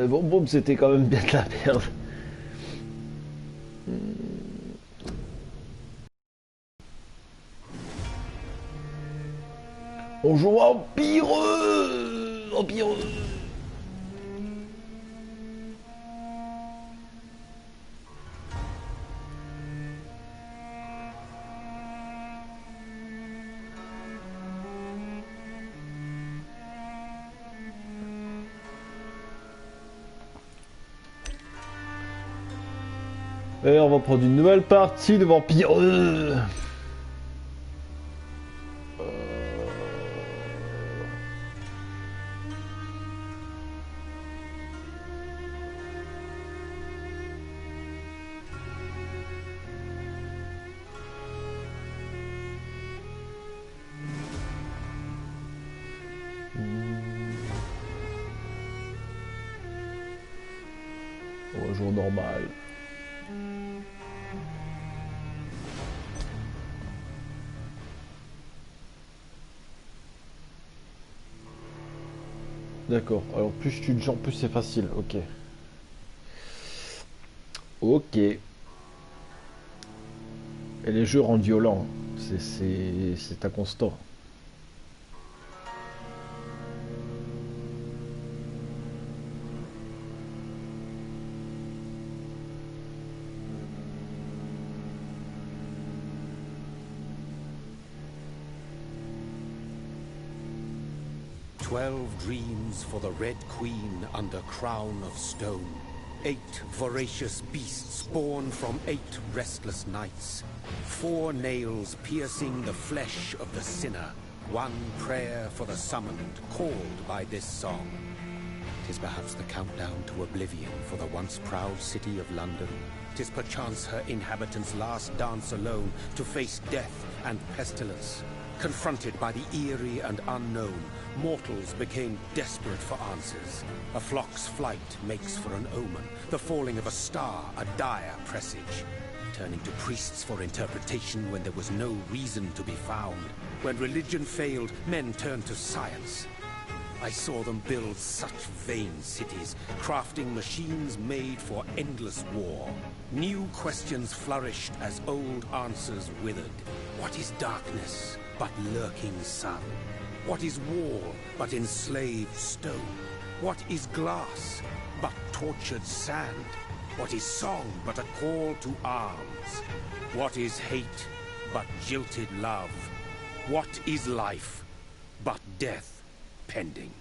Bon, bon, c'était quand même bien de la merde. On joue Vampyyyyyrrrreeee. Vampyyyyyrrrreeee. Et on va prendre une nouvelle partie de Vampyyyyyrrrreeee. On va jouer normal. D'accord, alors plus tu te jumps, plus c'est facile, ok. Ok. Et les jeux rendent violents, c'est un constat. "12 dreams for the Red Queen under crown of stone. 8 voracious beasts born from 8 restless nights. 4 nails piercing the flesh of the sinner. 1 prayer for the summoned, called by this song. 'Tis perhaps the countdown to oblivion for the once proud city of London. 'Tis perchance her inhabitants' last dance alone to face death and pestilence. Confronted by the eerie and unknown, mortals became desperate for answers. A flock's flight makes for an omen, the falling of a star a dire presage. Turning to priests for interpretation when there was no reason to be found. When religion failed, men turned to science. I saw them build such vain cities, crafting machines made for endless war. New questions flourished as old answers withered. What is darkness but lurking sun? What is war but enslaved stone? What is glass but tortured sand? What is song but a call to arms? What is hate but jilted love? What is life but death pending?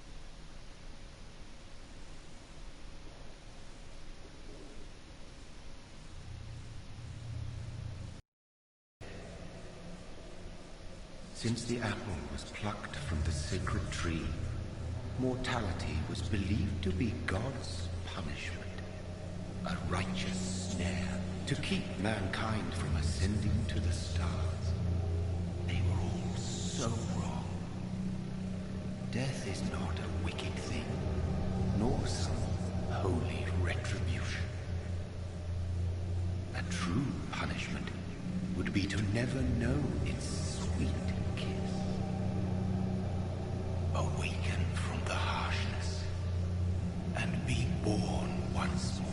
Since the apple was plucked from the sacred tree, mortality was believed to be God's punishment. A righteous snare to keep mankind from ascending to the stars. They were all so wrong. Death is not a wicked thing, nor some holy retribution. A true punishment would be to never know its sweet kiss. Awaken from the harshness and be born once more.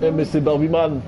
Eh mais c'est Barbieman.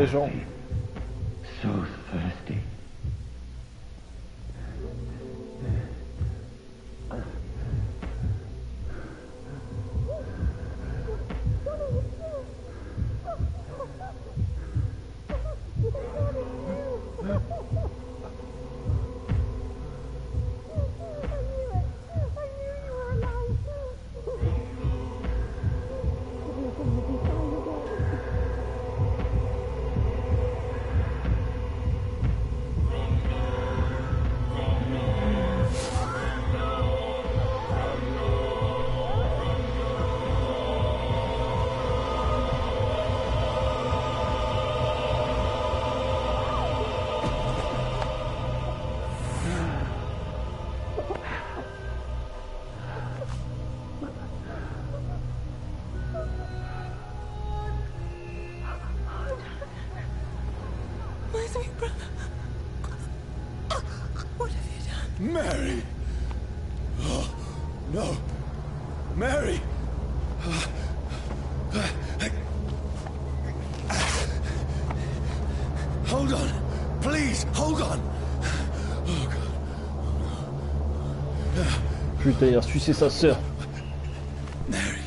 les gens. So thirsty. My sweet brother. What have you done? Mary! Oh, no. Mary! Hold on. Please, hold on. Oh, God. Putain, il a reçu sa sœur. Mary.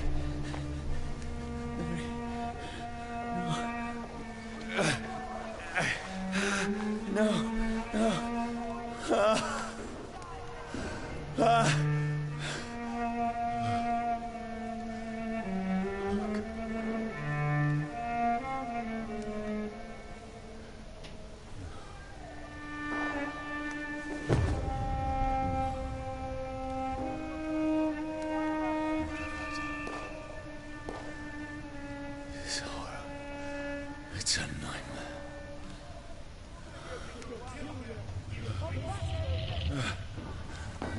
No. No. This horror. It's a nightmare.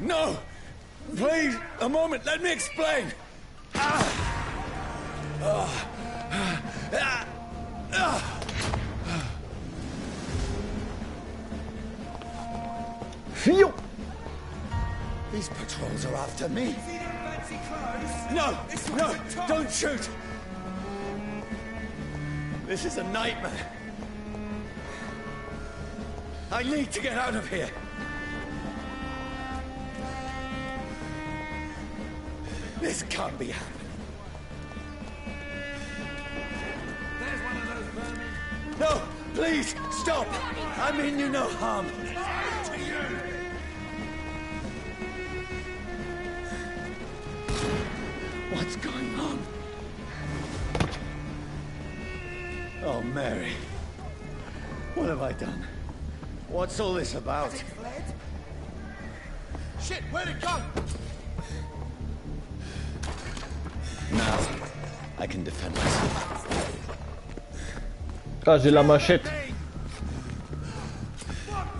No! Please, a moment, let me explain! Fuyons! These patrols are after me. No! No! Don't shoot! This is a nightmare. I need to get out of here. This can't be happening. There's one of those vermin. No! Please! Stop! I mean you no harm. To you! What's going on? Oh, Mary. What have I done? What's all this about? Has it fled? Shit, where'd it go? Now, I can defend myself. Ah, j'ai la machette.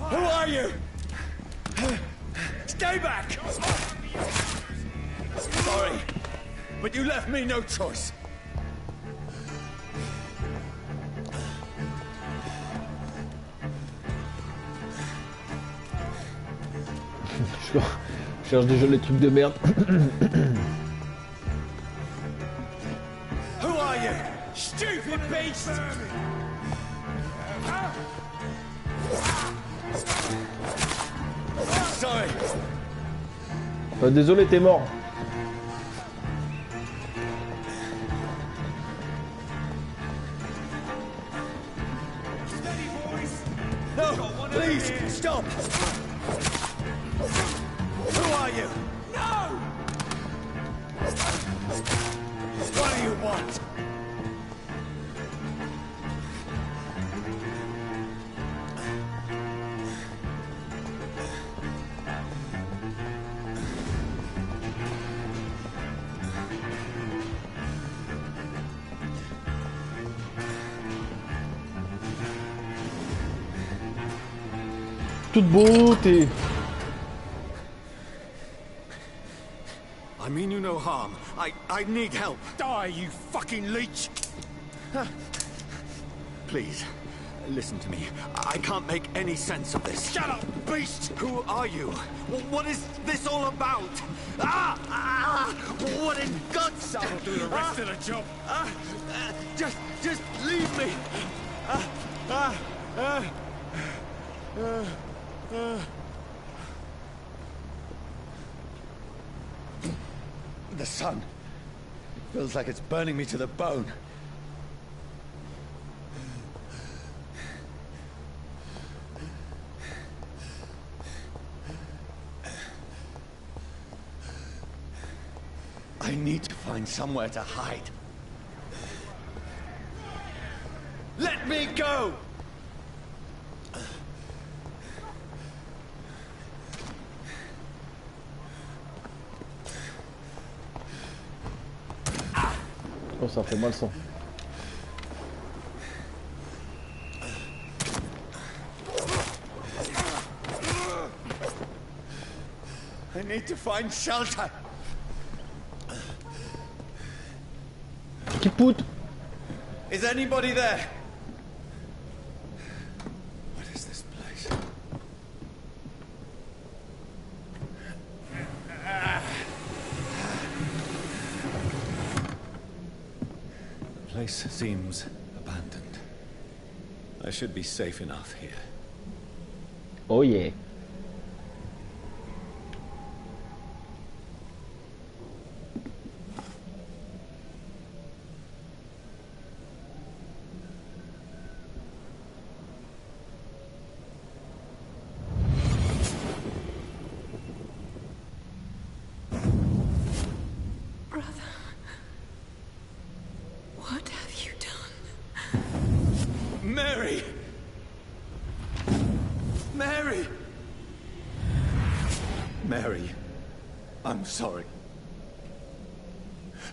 Who are you? Stay back! Sorry, but you left me no choice. Je cherche déjà les trucs de merde. Who are you? Stupid beast! Sorry. Désolé, t'es mort. No, please, stop! Who are you? No! What do you want? Toute beauté. I mean you no harm. I need help. Die, you fucking leech! Please, listen to me. I can't make any sense of this. Shut up, beast! Who are you? What is this all about? What in guts? I'll do the rest of the job. Just leave me. The sun feels like it's burning me to the bone. I need to find somewhere to hide. Let me go! Oh, ça fait mal sang. I need to find shelter. Qui poute? Is anybody there? What is this place? The place seems abandoned. I should be safe enough here. Oh yeah. What have you done? Mary! Mary! Mary, I'm sorry.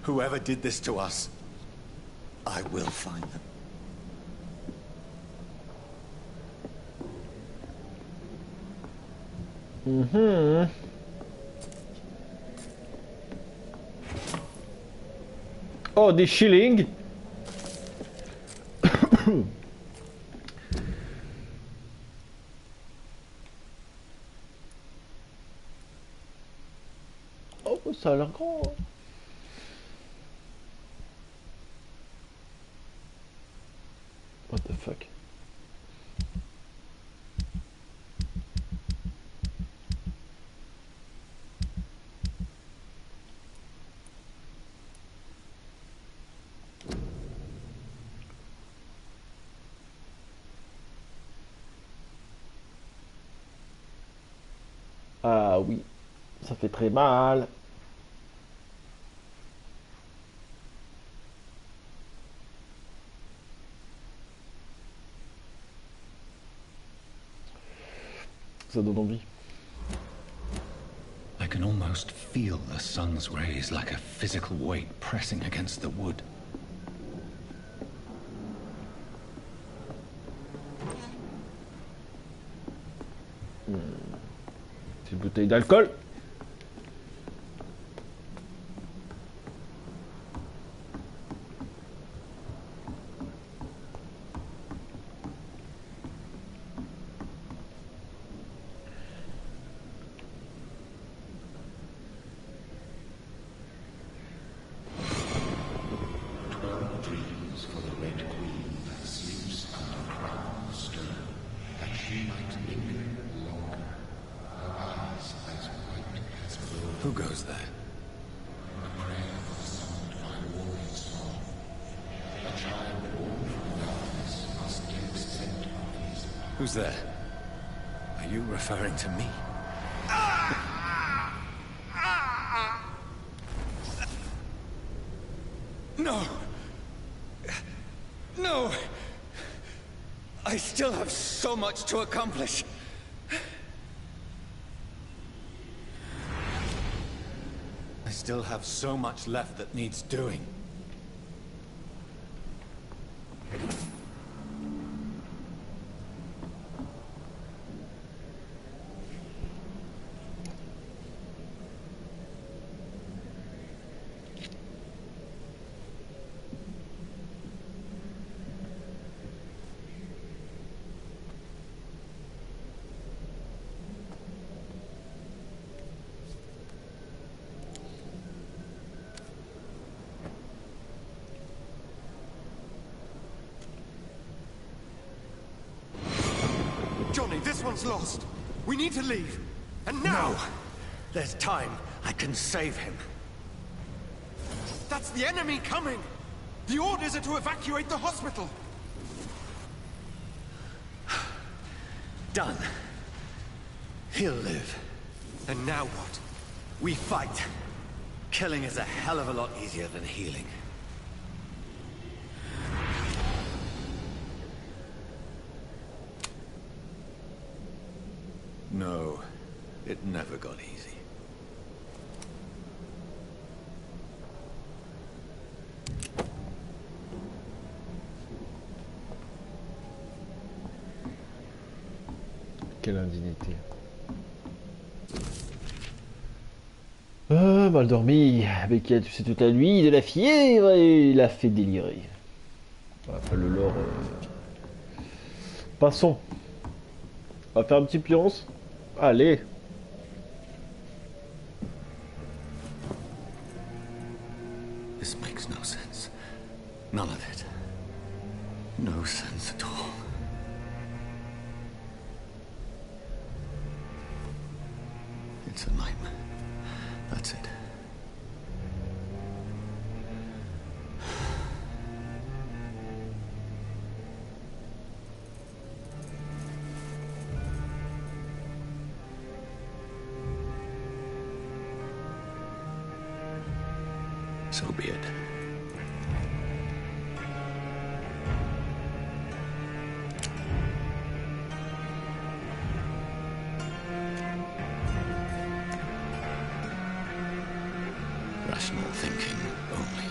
Whoever did this to us, I will find them. Mhm. Oh, des shillings. Oh, ça a l'air grand. What the fuck? Ah oui, ça fait très mal. Ça donne envie. I can almost feel the sun's rays like a physical weight pressing against the wood. C'est une bouteille d'alcool. Dreams for the Red Queen that sleeps under crown of stone, that she might linger longer, her eyes as white as gold. Who goes there? A prayer summoned by warrior song. A child born from darkness must give scent of his power. Who's there? Are you referring to me? No! No! I still have so much to accomplish. I still have so much left that needs doing. Johnny, this one's lost. We need to leave. And now! No! There's time. I can save him. That's the enemy coming! The orders are to evacuate the hospital! Done. He'll live. And now what? We fight. Killing is a hell of a lot easier than healing. No, it never got easy. Quelle indignité. Mal dormi, Becky a toussé toute la nuit, de la fièvre et l'a fait délirer. Enfin, le lore. Passons. On va faire un petit pionce. Allez. This makes no sense. None of it. No sense at all. It's a nightmare. That's it. So be it. Rational thinking only.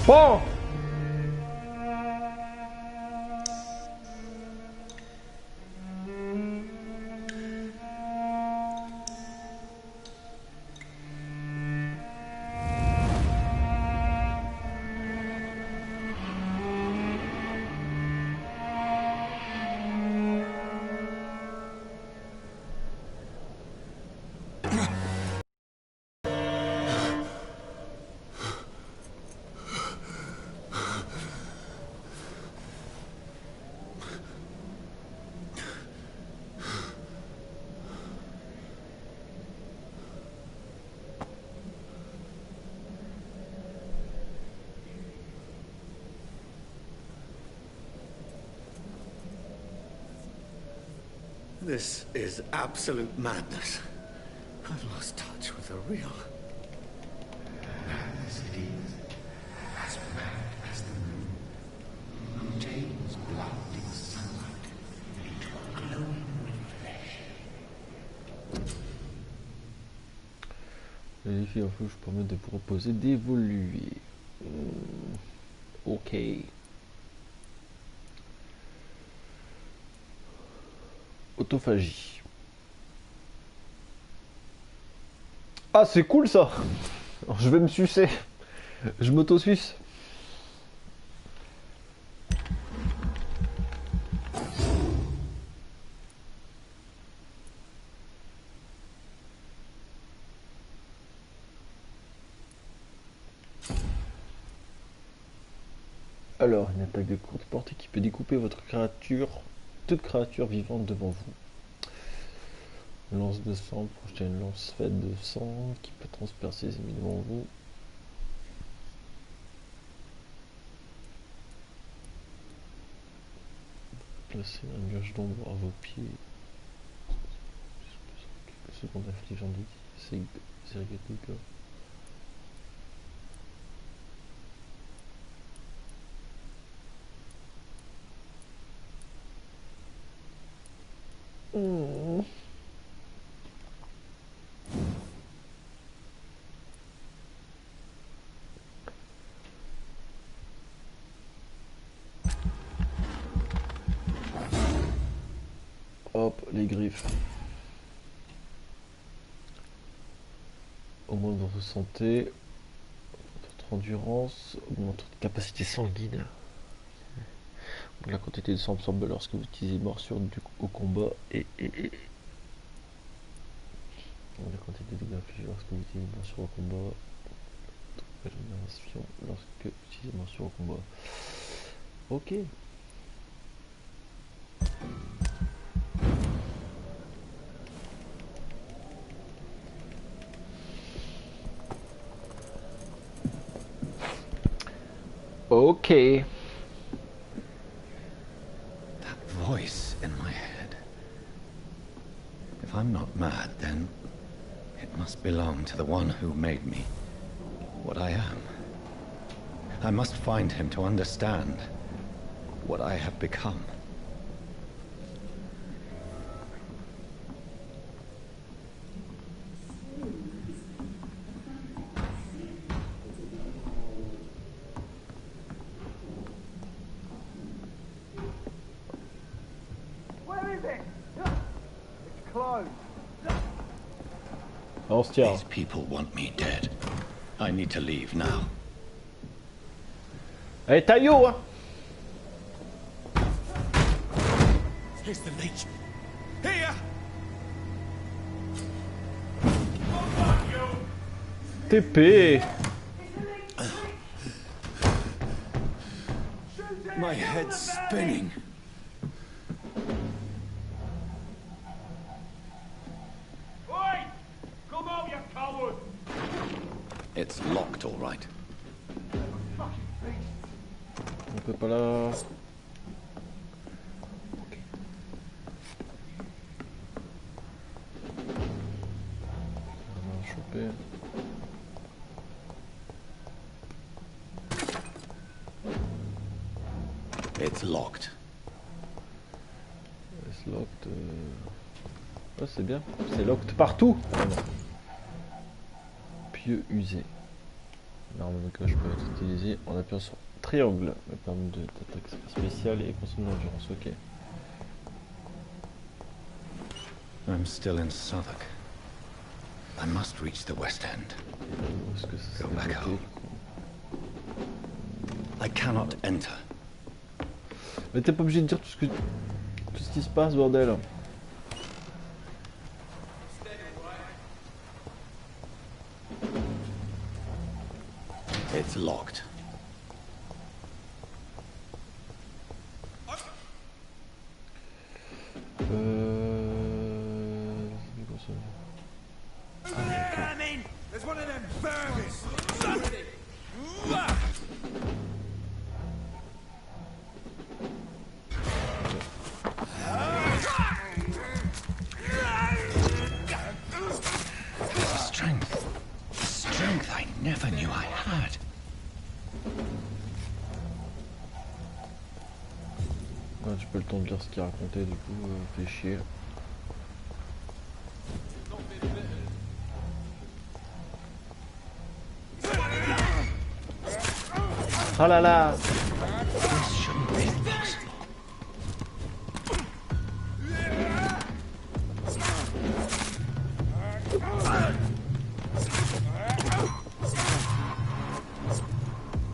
Bon. This is absolute madness. I've lost touch with the real. Madness it is, as mad as the moon. Mountains blinding sunlight into a glowing reflection. Les défis en fouche permettent de vous reposer, d'évoluer. Ok. Autophagie. Ah, c'est cool ça. Alors, je vais me sucer. Je m'auto-suce. Alors, une attaque de courte portée qui peut découper votre créature, toute créature vivante devant vous. Lance de sang, projeter une lance faite de sang qui peut transpercer les ennemis devant vous. Placez un nuage d'ombre à vos pieds. Quelques secondes infligeant des dégâts. Hop, les griffes. Augmente votre santé, votre endurance, augmente votre capacité sanguine. La quantité de sang absorbée lorsque vous utilisez morsure au combat et la quantité de dégâts infligés lorsque vous utilisez morsure au combat. Régénération lorsque vous utilisez morsure au combat. Ok. Okay. That voice in my head. If I'm not mad, then it must belong to the one who made me what I am. I must find him to understand what I have become. On se tient. These people want me dead. I need to leave now. Allez, taillot, hein. Here's the leech. Here! TP. My head's spinning. Oi! Come out, you coward! It's locked, all right. On peut pas la... On va choper. It's locked. It's locked. Oh, c'est bien. C'est locked partout. Pieux usé. L'arme de gauche peut être utilisée en appuyant sur triangle. Elle permet d'attaque spéciale et consomme l'endurance. Ok. I'm still in Southwark. I must reach the West End. Où est-ce que ça Go s'est back bloqué, home. du coup? I cannot enter. Mais t'es pas obligé de dire tout ce qui se passe, bordel. It's locked. I mean, there's one of them burgers. Strength I never knew I had. Ouais, j'ai pas le temps de lire ce qu'il racontait, du coup, fait chier. Oh là là! This shouldn't be possible.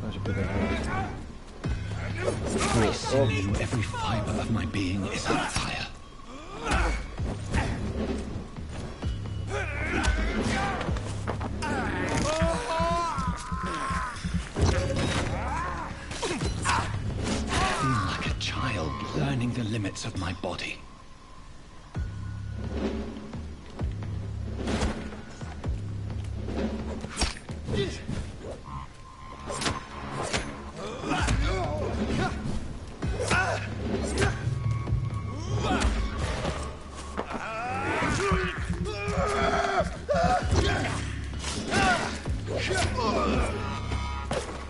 Ah, j'ai pas d'argent. Every sinew, every fiber of my being is on fire. I feel like a child learning the limits of my body.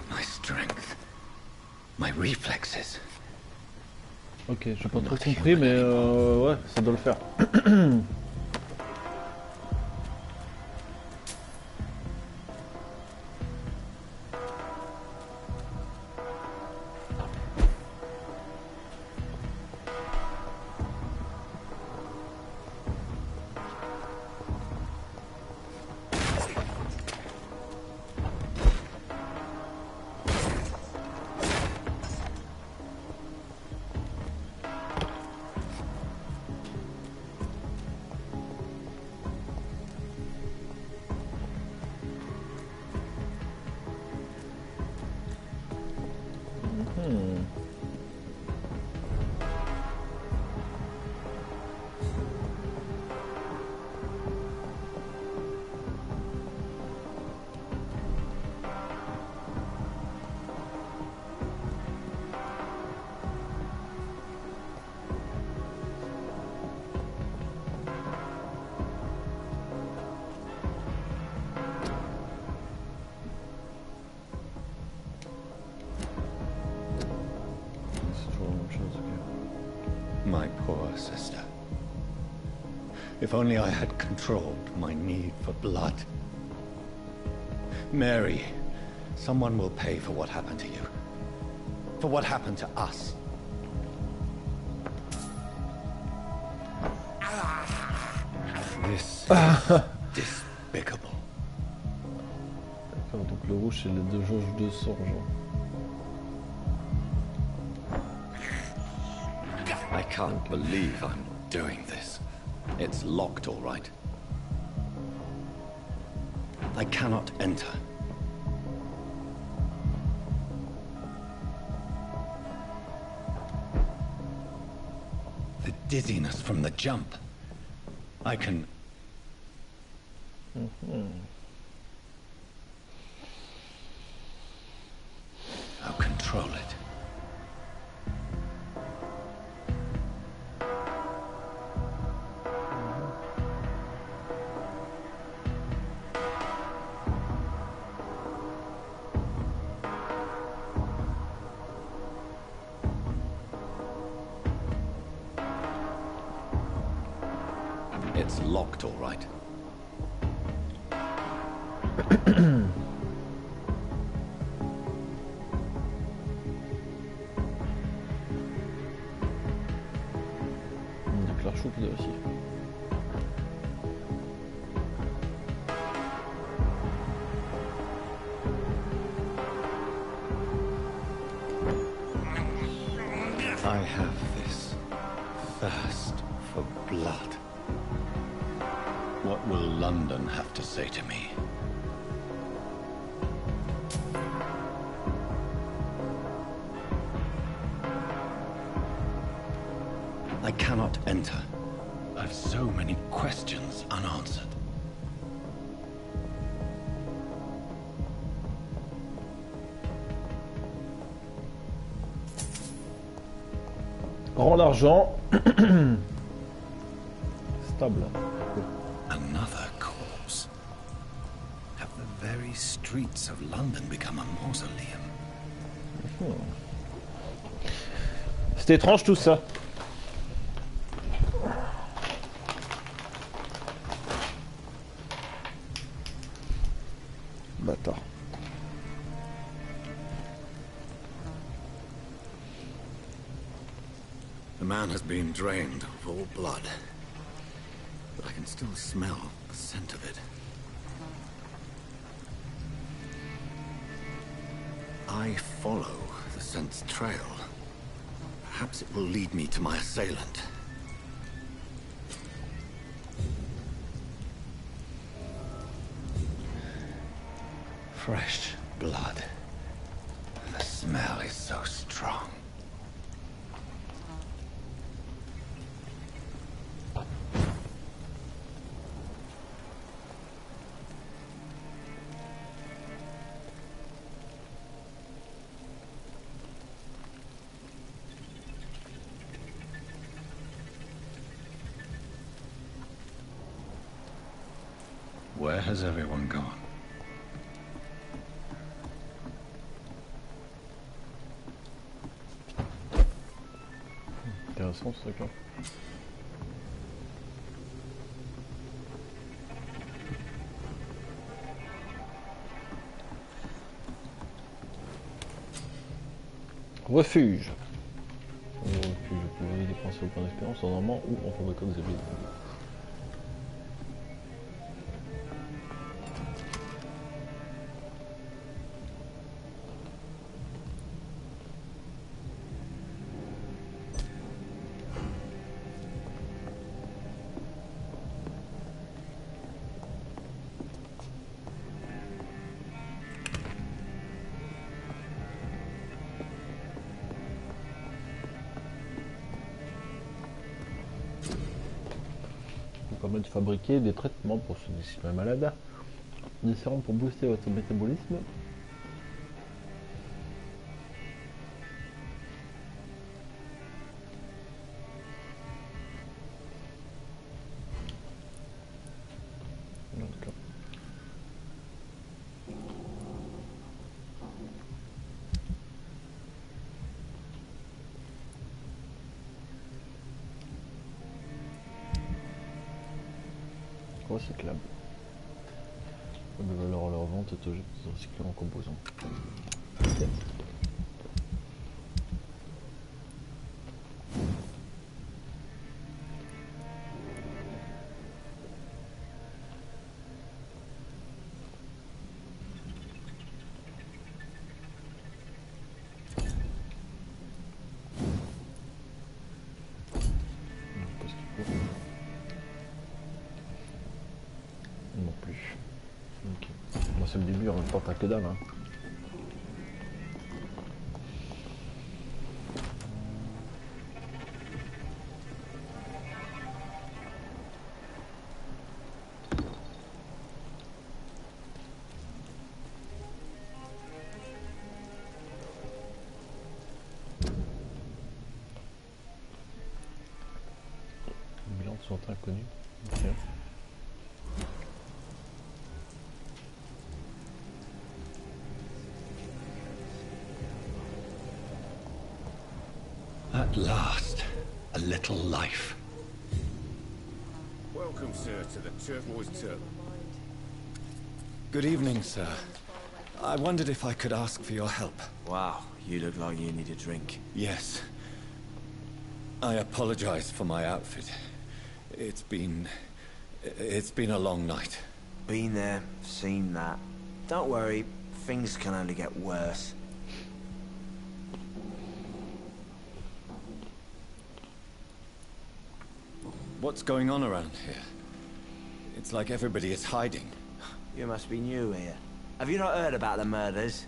My strength, my reflexes. Ok, j'ai pas trop compris, mais ouais, ça doit le faire. If only I had controlled my need for blood. Mary, someone will pay for what happened to you. For what happened to us. This is despicable. D'accord, donc le rouge c'est les deux jauges de sang, genre. I can't believe I'm doing this. It's locked, all right. I cannot enter. The dizziness from the jump. I can... I'll control it. It's locked, all right. On déclare chou là aussi. I have this thirst for blood. What will London have to say to me? I cannot enter. I've so many questions unanswered. Rends l'argent. Stable. Another corpse. Have the very streets of London become a mausoleum? C'est étrange tout ça. Bâtard. The man has been drained of all blood, but I can still smell the scent of it. I follow the scent's trail. Perhaps it will lead me to my assailant. Fresh blood. The smell is so strong. Where has everyone gone? Intéressant ce truc là. Refuge. Refuge, vous pouvez dépenser au point d'expérience en normand ou en fabriquant des objets. Permet de fabriquer des traitements pour ceux qui sont malades, des sérums pour booster votre métabolisme. D'accord. Recyclable. De valeur à leur vente est objets recyclés en composants. Ok. Qu'est-ce qu'il faut? Non plus. Ok. Bon, c'est le début, en même temps, t'as que dalle. Hein. Les bilans sont inconnus. Ok. At last, a little life. Welcome, sir, to the Turquoise Turtle. Good evening, sir. I wondered if I could ask for your help. Wow, you look like you need a drink. Yes. I apologize for my outfit. It's been a long night. Been there, seen that. Don't worry, things can only get worse. What's going on around here? It's like everybody is hiding. You must be new here. Have you not heard about the murders?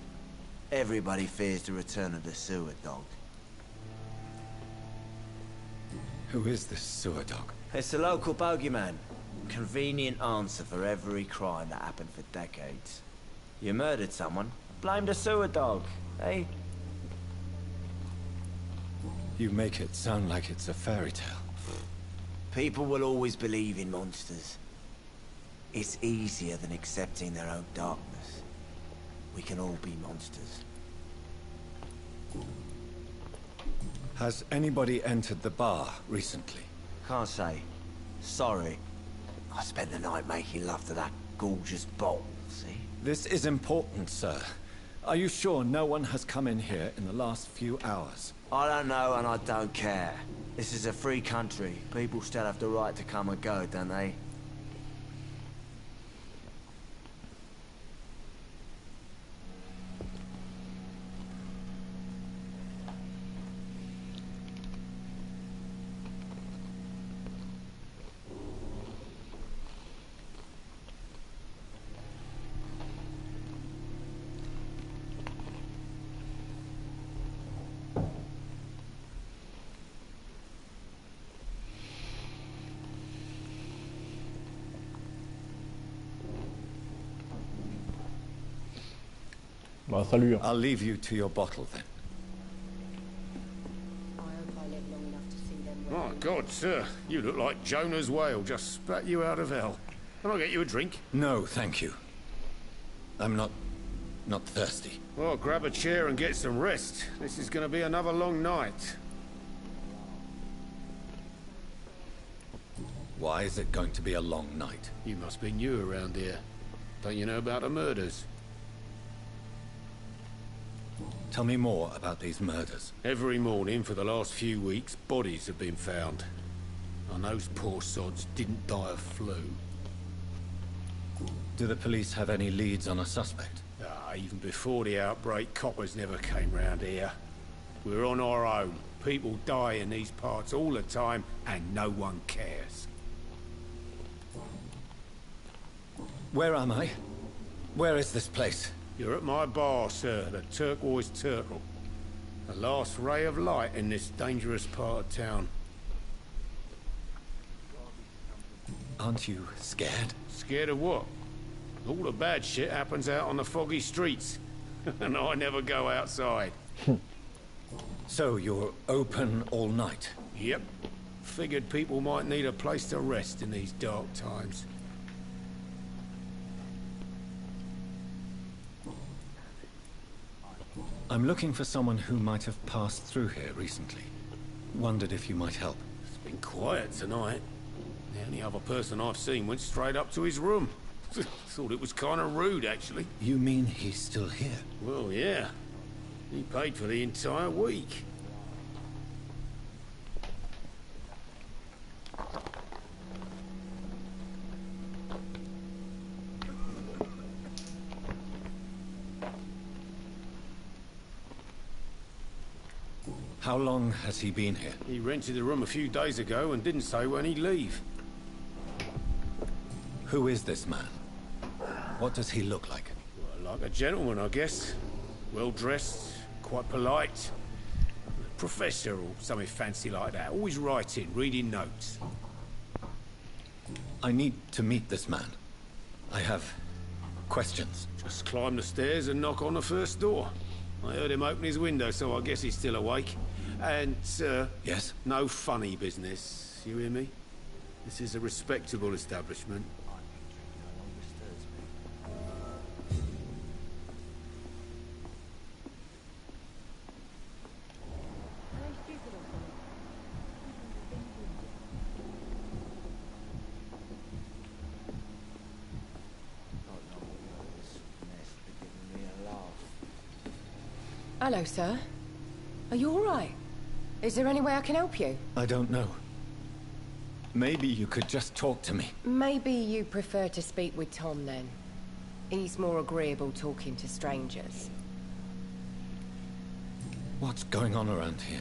Everybody fears the return of the sewer dog. Who is this sewer dog? It's the local bogeyman. Convenient answer for every crime that happened for decades. You murdered someone, blame the sewer dog, eh? You make it sound like it's a fairy tale. People will always believe in monsters. It's easier than accepting their own darkness. We can all be monsters. Has anybody entered the bar recently? Can't say. Sorry. I spent the night making love to that gorgeous bottle, see? This is important, sir. Are you sure no one has come in here in the last few hours? I don't know and I don't care. This is a free country. People still have the right to come and go, don't they? Bah salut. Hein. I'll leave you to your bottle then. I hope I live long enough to see them. My God, sir, you look like Jonah's whale just spat you out of hell. Can I get you a drink? No, thank you. I'm not thirsty. Well, grab a chair and get some rest. This is going to be another long night. Why is it going to be a long night? You must be new around here. Don't you know about the murders? Tell me more about these murders. Every morning for the last few weeks, bodies have been found. And those poor sods didn't die of flu. Do the police have any leads on a suspect? Even before the outbreak, coppers never came round here. We're on our own. People die in these parts all the time, and no one cares. Where am I? Where is this place? You're at my bar, sir, the Turquoise Turtle. The last ray of light in this dangerous part of town. Aren't you scared? Scared of what? All the bad shit happens out on the foggy streets. And I never go outside. So you're open all night? Yep. Figured people might need a place to rest in these dark times. I'm looking for someone who might have passed through here recently. Wondered if you might help. It's been quiet tonight. The only other person I've seen went straight up to his room. Thought it was kind of rude, actually. You mean he's still here? Well, yeah. He paid for the entire week. How long has he been here? He rented the room a few days ago and didn't say when he'd leave. Who is this man? What does he look like? Well, like a gentleman, I guess. Well-dressed, quite polite. Professor or something fancy like that. Always writing, reading notes. I need to meet this man. I have questions. Just climb the stairs and knock on the first door. I heard him open his window, so I guess he's still awake. And, Yes? no funny business. You hear me? This is a respectable establishment. Hello, sir. Are you all right? Is there any way I can help you? I don't know. Maybe you could just talk to me. Maybe you prefer to speak with Tom, then. He's more agreeable talking to strangers. What's going on around here?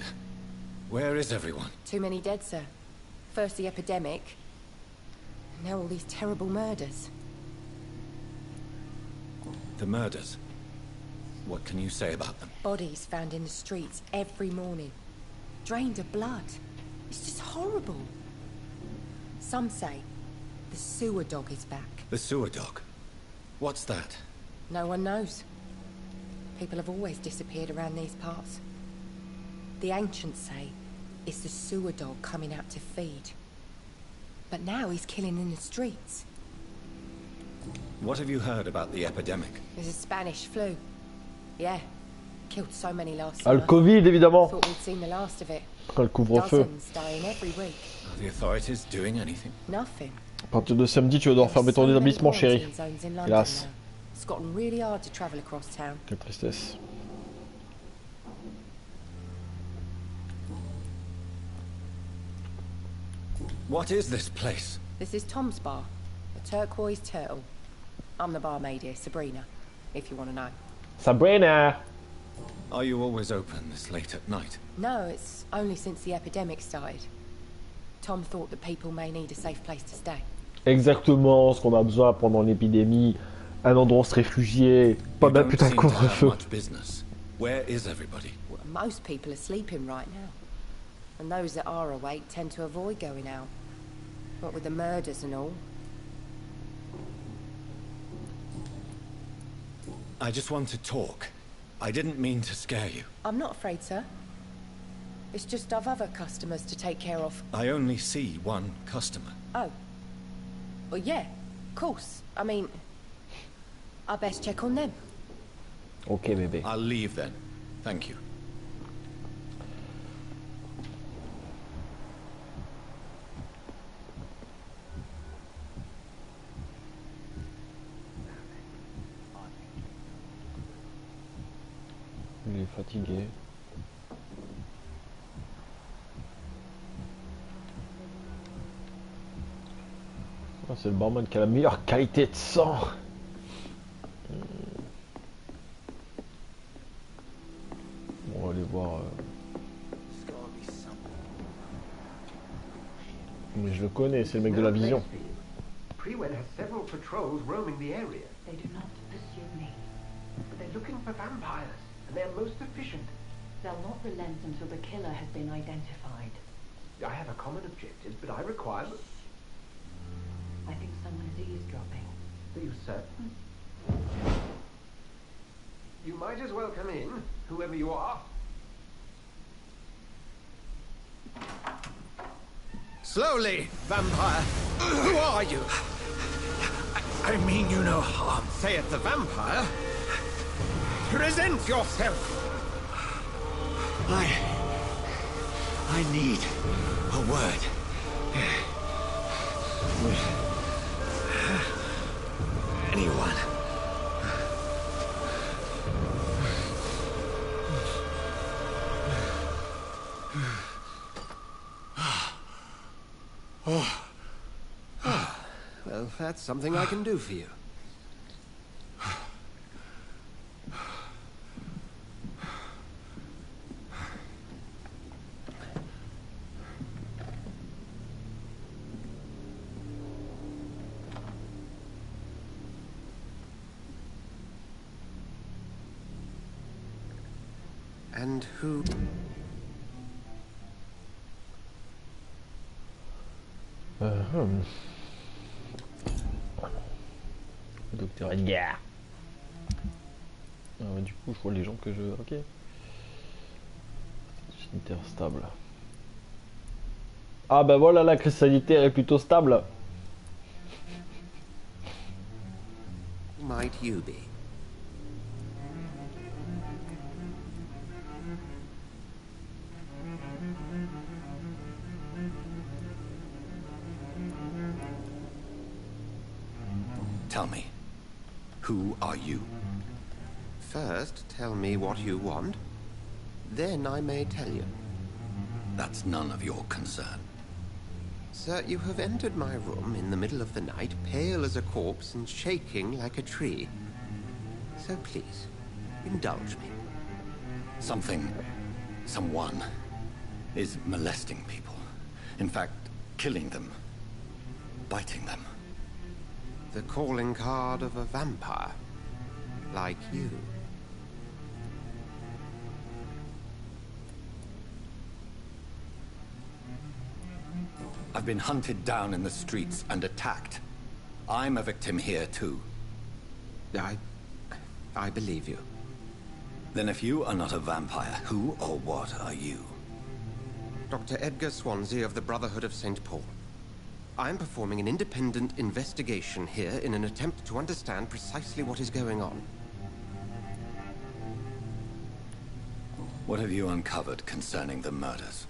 Where is everyone? Too many dead, sir. First the epidemic, now all these terrible murders. The murders. What can you say about them? Bodies found in the streets every morning. Drained of blood. It's just horrible. Some say the sewer dog is back. The sewer dog? What's that? No one knows. People have always disappeared around these parts. The ancients say it's the sewer dog coming out to feed. But now he's killing in the streets. What have you heard about the epidemic? There's a Spanish flu. Yeah. Killed so many last Ah, le summer. Covid, évidemment. Thought we'd seen the last of it. Après le couvre-feu. Dozens dying every week. Are the authorities doing anything? Nothing. À partir de samedi, tu vas devoir fermer ton établissement, chérie. Hélas. It's gotten really hard to travel across town. Quelle tristesse. What is this place? This is Tom's bar, a turquoise turtle. I'm the barmaid here, Sabrina, if you want to know. Sabrina! Are you always open this late at night? No, it's only since the epidemic started. Tom thought that people may need a safe place to stay. Exactement ce qu'on a besoin pendant l'épidémie. Un endroit où se réfugier. Pas de putain de couvre-feu. Where is everybody? Well, most people are sleeping right now. And those that are awake tend to avoid going out. What with the murders and all. I just want to talk. I didn't mean to scare you. I'm not afraid, sir. It's just I've other customers to take care of. I only see one customer. Oh. Well, yeah, of course. I mean, I best check on them. Ok, bébé. I'll leave then. Thank you. Il est fatigué. Oh, c'est le barman qui a la meilleure qualité de sang. Bon, on va aller voir. Mais je le connais, c'est le mec de la vision. Prewed has several patrols roaming the area. They do not pursue me. But they're looking for vampires, and they're most efficient. They'll not relent until the killer has been identified. I have a common objective, but I require... I think someone is eavesdropping. Are you certain? You might as well come in, whoever you are. Slowly, vampire. Who are you? I mean you no harm. Saith the vampire. Present yourself. I need a word. Anyone. Well, that's something I can do for you. And who... Docteur Edgar. Du coup, je vois les gens que je... Ok. Sanitaire stable. Ah bah voilà, la crise sanitaire est plutôt stable. might you be? Tell me, who are you? First, tell me what you want. Then I may tell you. That's none of your concern. Sir, you have entered my room in the middle of the night, pale as a corpse and shaking like a tree. So please, indulge me. Someone is molesting people. In fact, killing them. Biting them. The calling card of a vampire. Like you. I've been hunted down in the streets and attacked. I'm a victim here too. I believe you. Then if you are not a vampire, who or what are you? Dr. Edgar Swansea of the Brotherhood of St. Paul. I'm performing an independent investigation here in an attempt to understand precisely what is going on. What have you uncovered concerning the murders?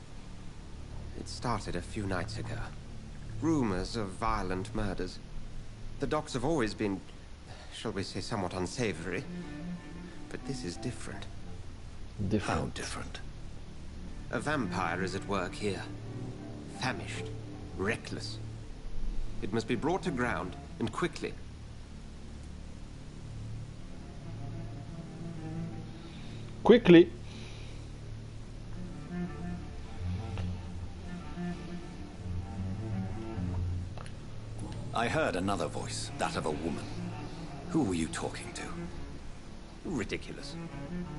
It started a few nights ago. Rumors of violent murders. The docs have always been, shall we say, somewhat unsavory. But this is different. How different? A vampire is at work here. Famished. Reckless. It must be brought to ground, and quickly. Quickly. I heard another voice, that of a woman. Who were you talking to? Ridiculous.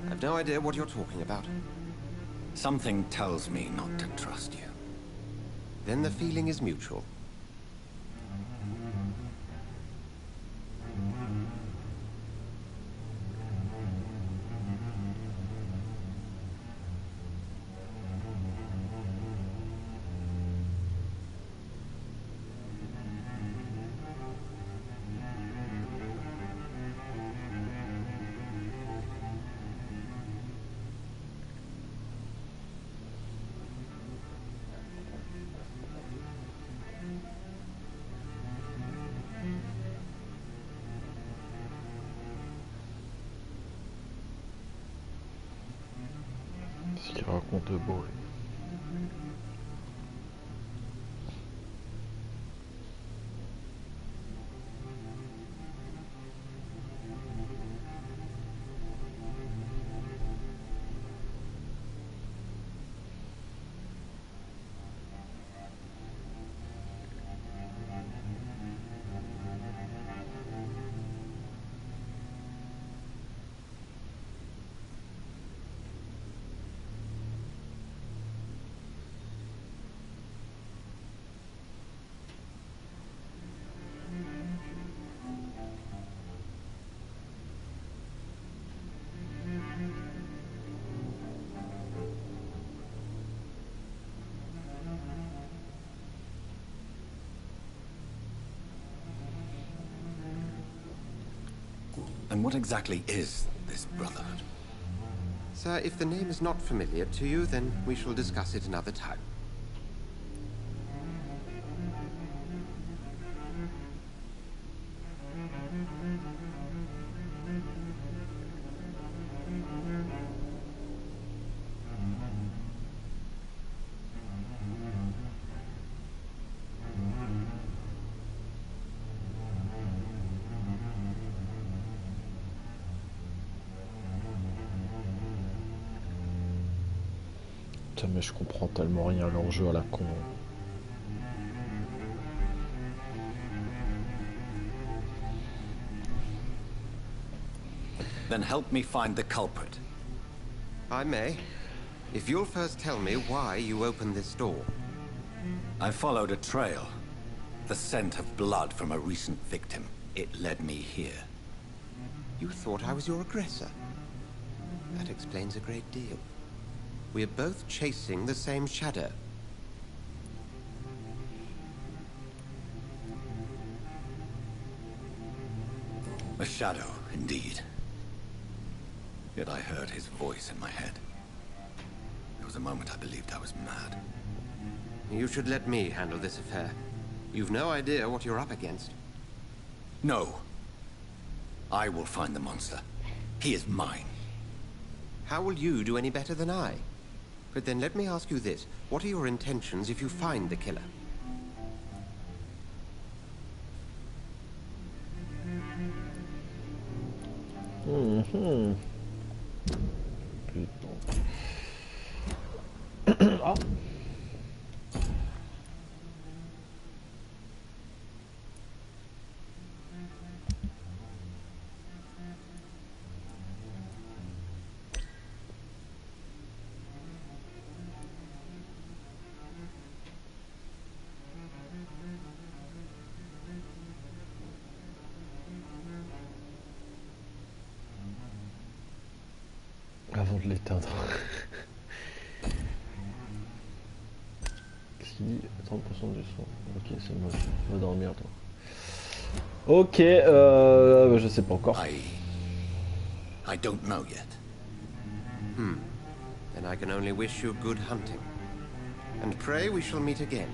I've no idea what you're talking about. Something tells me not to trust you. Then the feeling is mutual. Ce qu'il raconte de beau. And what exactly is this Brotherhood? Sir, if the name is not familiar to you, then we shall discuss it another time. Putain, mais je comprends tellement rien à leur jeu à la con. Then help me find the culprit. I may. If you'll first tell me why you opened this door. I followed a trail. The scent of blood from a recent victim. It led me here. You thought I was your aggressor. That explains a great deal. We're both chasing the same shadow. A shadow, indeed. Yet I heard his voice in my head. There was a moment I believed I was mad. You should let me handle this affair. You've no idea what you're up against. No. I will find the monster. He is mine. How will you do any better than I? But then let me ask you this. What are your intentions if you find the killer? Ah. Avant de l'éteindre. Qui 30% du son. Ok, c'est moi. Va dormir toi. Ok, je sais pas encore. I don't know yet. Then I can only wish you good hunting. And pray we shall meet again.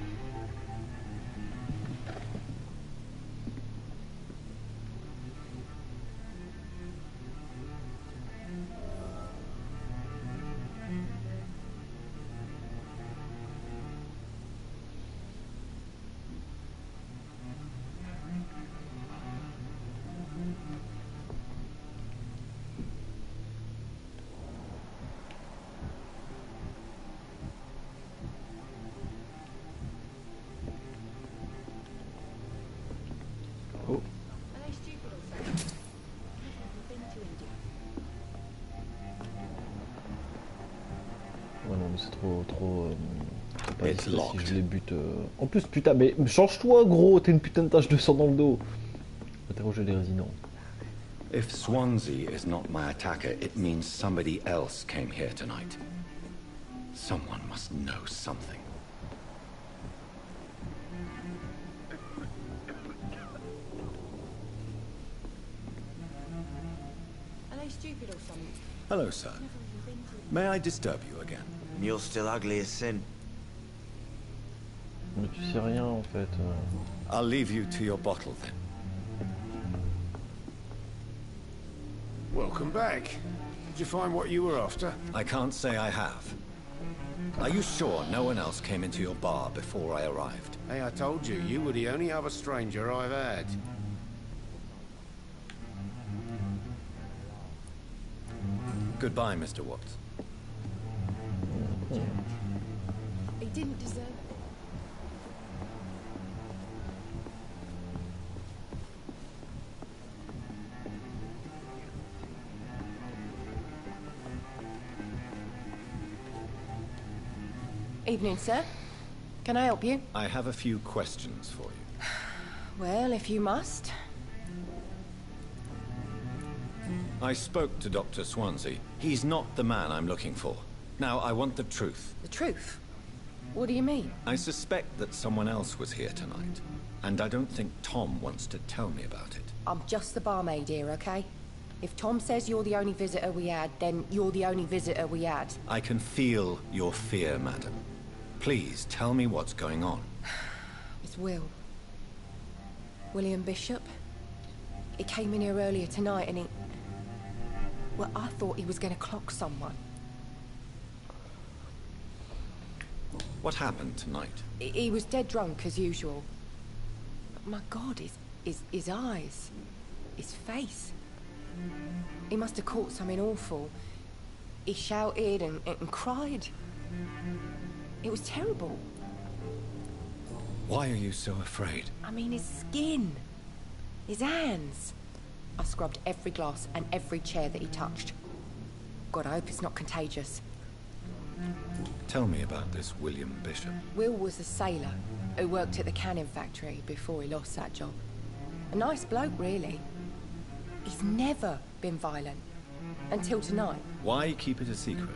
Oh. Ouais non mais c'est trop c'est pas It's si locked. je les bute. En plus putain mais change-toi gros, t'as une putain de tache de sang dans le dos. Interroger les résidents. If Swansea is not my attacker, it means somebody else came here tonight. Someone must know something. Are they stupid or something? Hello, sir. May I disturb you again? You're still ugly as sin. Mais tu sais rien en fait. I'll leave you to your bottle then. Welcome back. Did you find what you were after? I can't say I have. Are you sure no one else came into your bar before I arrived? Hey, I told you, you were the only other stranger I've had. Goodbye, Mr. Watts. He didn't deserve it. Evening, sir. Can I help you? I have a few questions for you. Well, if you must. I spoke to Dr. Swansea. He's not the man I'm looking for. Now, I want the truth. The truth? What do you mean? I suspect that someone else was here tonight, and I don't think Tom wants to tell me about it. I'm just the barmaid here, okay? If Tom says you're the only visitor we had, then you're the only visitor we had. I can feel your fear, madam. Please tell me what's going on. It's Will. William Bishop. He came in here earlier tonight and he... Well, I thought he was going to clock someone. What happened tonight? He was dead drunk, as usual. But my God, his eyes. His face. He must have caught something awful. He shouted and cried. It was terrible. Why are you so afraid? I mean, his skin. His hands. I scrubbed every glass and every chair that he touched. God, I hope it's not contagious. Tell me about this William Bishop. Will was a sailor who worked at the cannon factory before he lost that job. A nice bloke, really. He's never been violent. Until tonight. Why keep it a secret?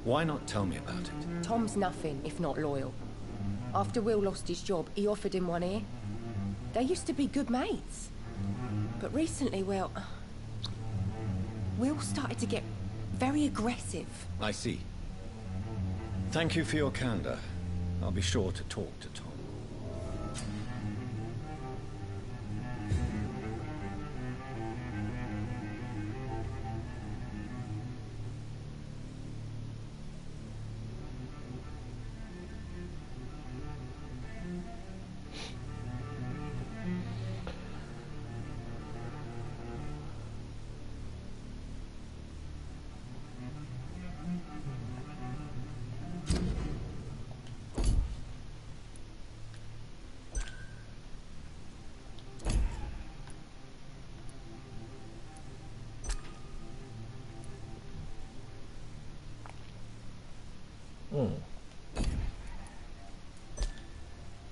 Why not tell me about it? Tom's nothing if not loyal. After Will lost his job, he offered him one ear. They used to be good mates. But recently, well... Will started to get very aggressive. I see. Thank you for your candor. I'll be sure to talk to Tom.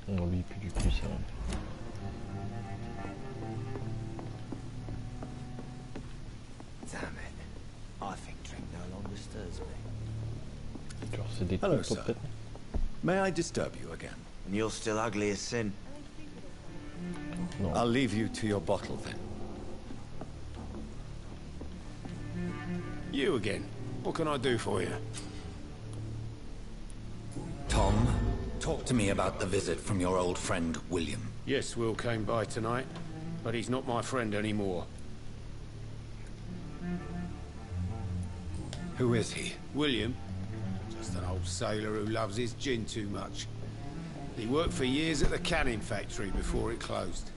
On lui plus du plus ça. Damn it. I think drink no longer stirs me. Genre c'est des Hello, trucs sir. peut-être. May I disturb you again? And you're still ugly as sin. Non. I'll leave you to your bottle then. You again. What can I do for you? Tom, talk to me about the visit from your old friend, William. Yes, Will came by tonight, but he's not my friend anymore. Who is he? William? Just an old sailor who loves his gin too much. He worked for years at the cannon factory before it closed.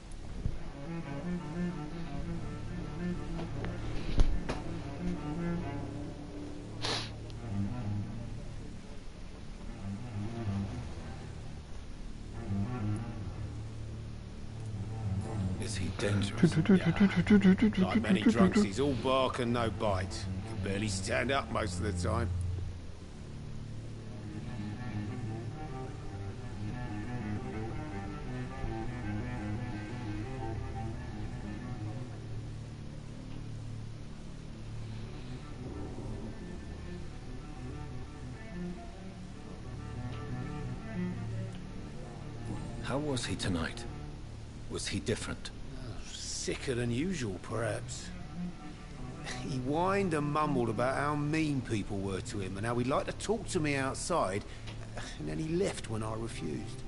Is he dangerous? Like many drunks, he's all bark and no bite. Can barely stand up most of the time. How was he tonight? Was he different? Sicker than usual, perhaps. He whined and mumbled about how mean people were to him and how he'd like to talk to me outside, and then he left when I refused.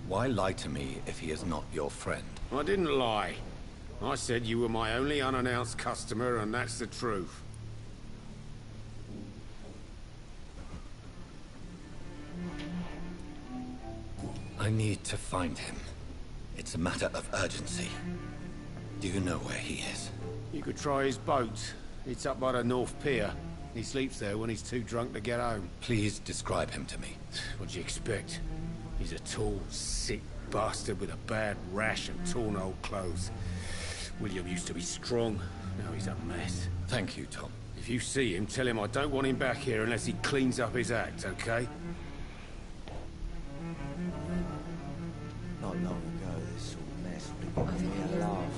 Why lie to me if he is not your friend? I didn't lie. I said you were my only unannounced customer, and that's the truth. I need to find him. It's a matter of urgency. Do you know where he is? You could try his boat. It's up by the North Pier. He sleeps there when he's too drunk to get home. Please describe him to me. What do you expect? He's a tall, sick bastard with a bad rash and torn old clothes. William used to be strong. Now he's a mess. Thank you, Tom. If you see him, tell him I don't want him back here unless he cleans up his act, okay? Not long ago, this sort of mess would have given me a laugh.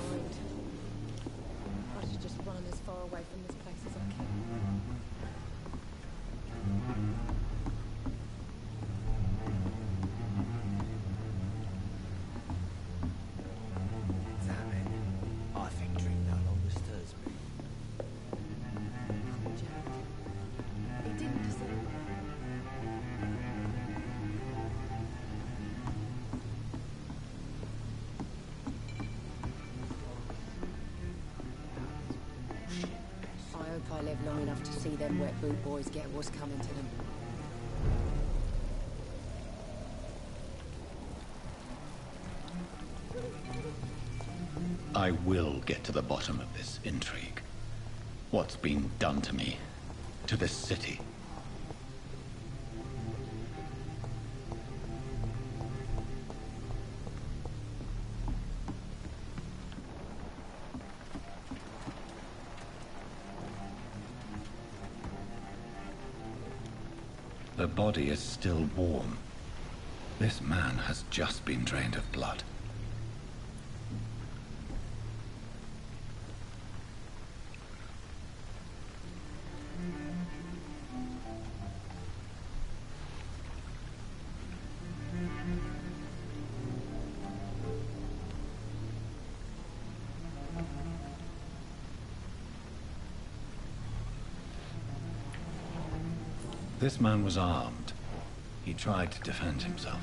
I should just run as far away from this place as I can. Damn it. I think drink no longer stirs me. He didn't deserve it. I hope if I live long enough to see them wet boot boys get what's coming to them. I will get to the bottom of this intrigue. What's been done to me, to this city. The body is still warm. This man has just been drained of blood. This man was armed. He tried to defend himself.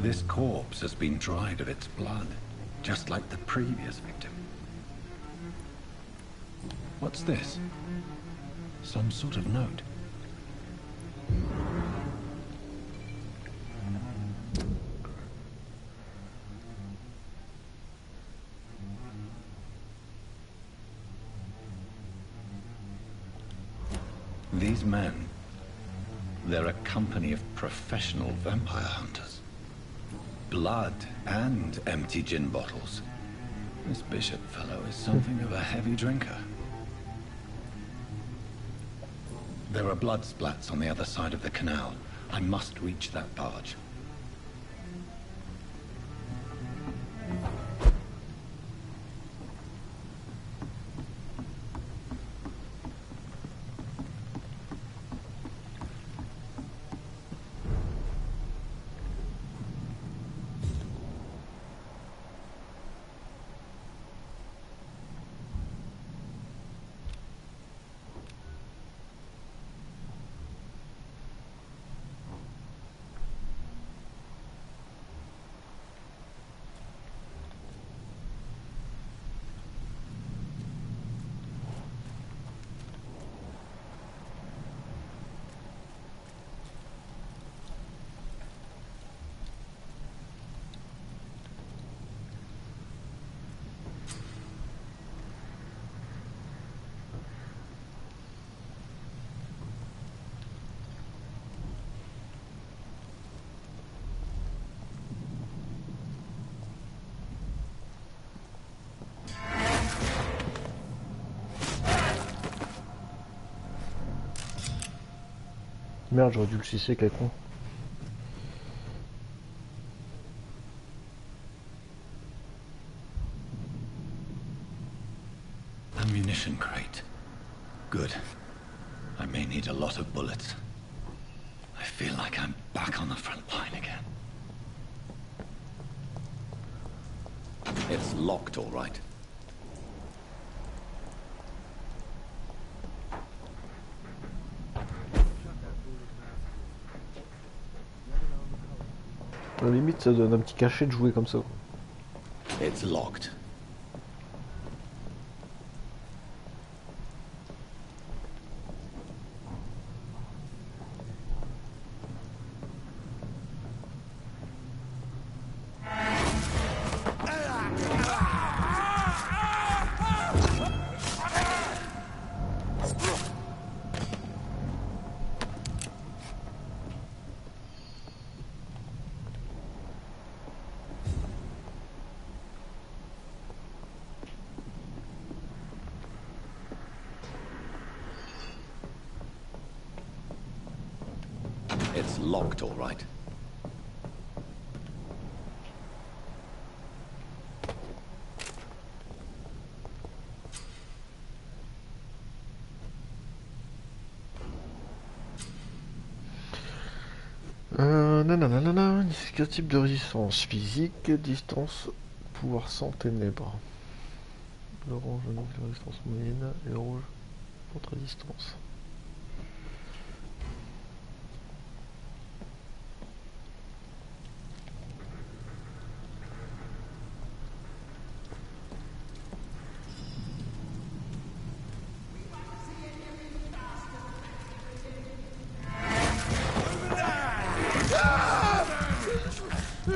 This corpse has been dried of its blood, just like the previous victim. What's this? Some sort of note. These men, they're a company of professional vampire hunters. Blood and empty gin bottles. This bishop fellow is something of a heavy drinker. There are blood splats on the other side of the canal. I must reach that barge. Merde, j'aurais dû le sucer, quel con. Ammunition crate. Good. I may need a lot of bullets. I feel like I'm back on the front line again. It's locked, all right. À la limite, ça donne un petit cachet de jouer comme ça. It's locked. It's locked, all right. Nanana, quel type de résistance? Physique, distance, pouvoir sans ténèbres. L'orange indique la résistance moyenne et le rouge contre distance. Le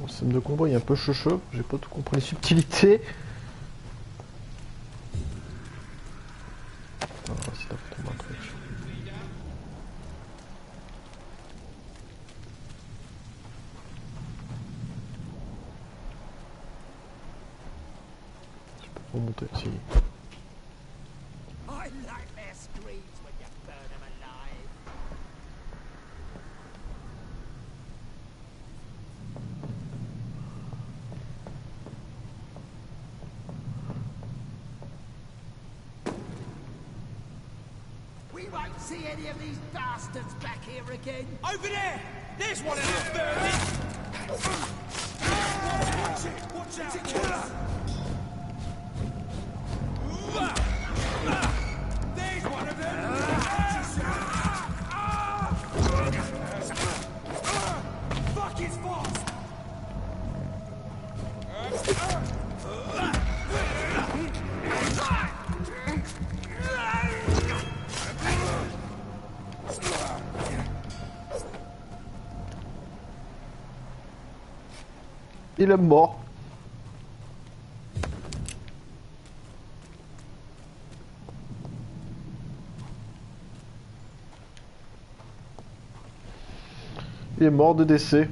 système de combat est un peu cheveux, j'ai pas tout compris les subtilités. Ah, c'est là faut tomber un truc. Je peux pas monter, si. We won't see any of these bastards back here again. Over there! There's one of them birdies! Watch it! Watch out! Killer! There's one of them! Fuck his fast! Il est mort. Il est mort de décès.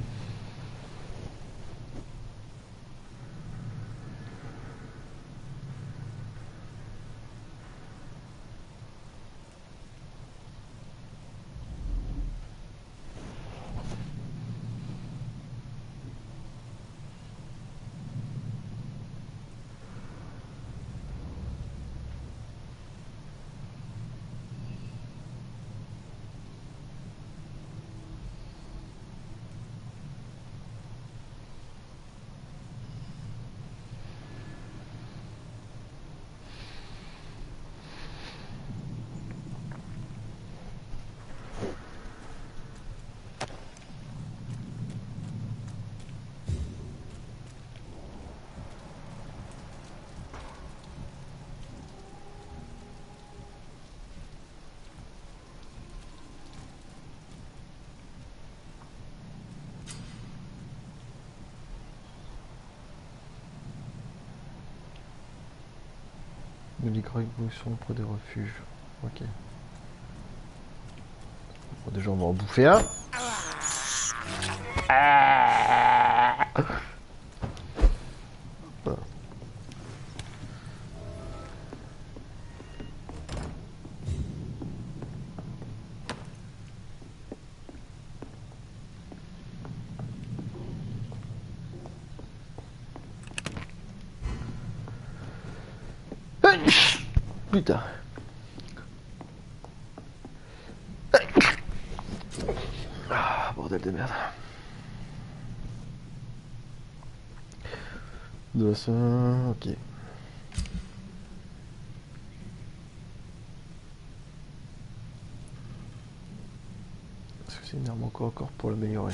Unique révolution auprès des refuges. Ok. Bon, déjà on va en bouffer un. Ah. Putain. Ah, bordel de merde. De ça, ok. Est-ce que c'est une arme encore pour l'améliorer?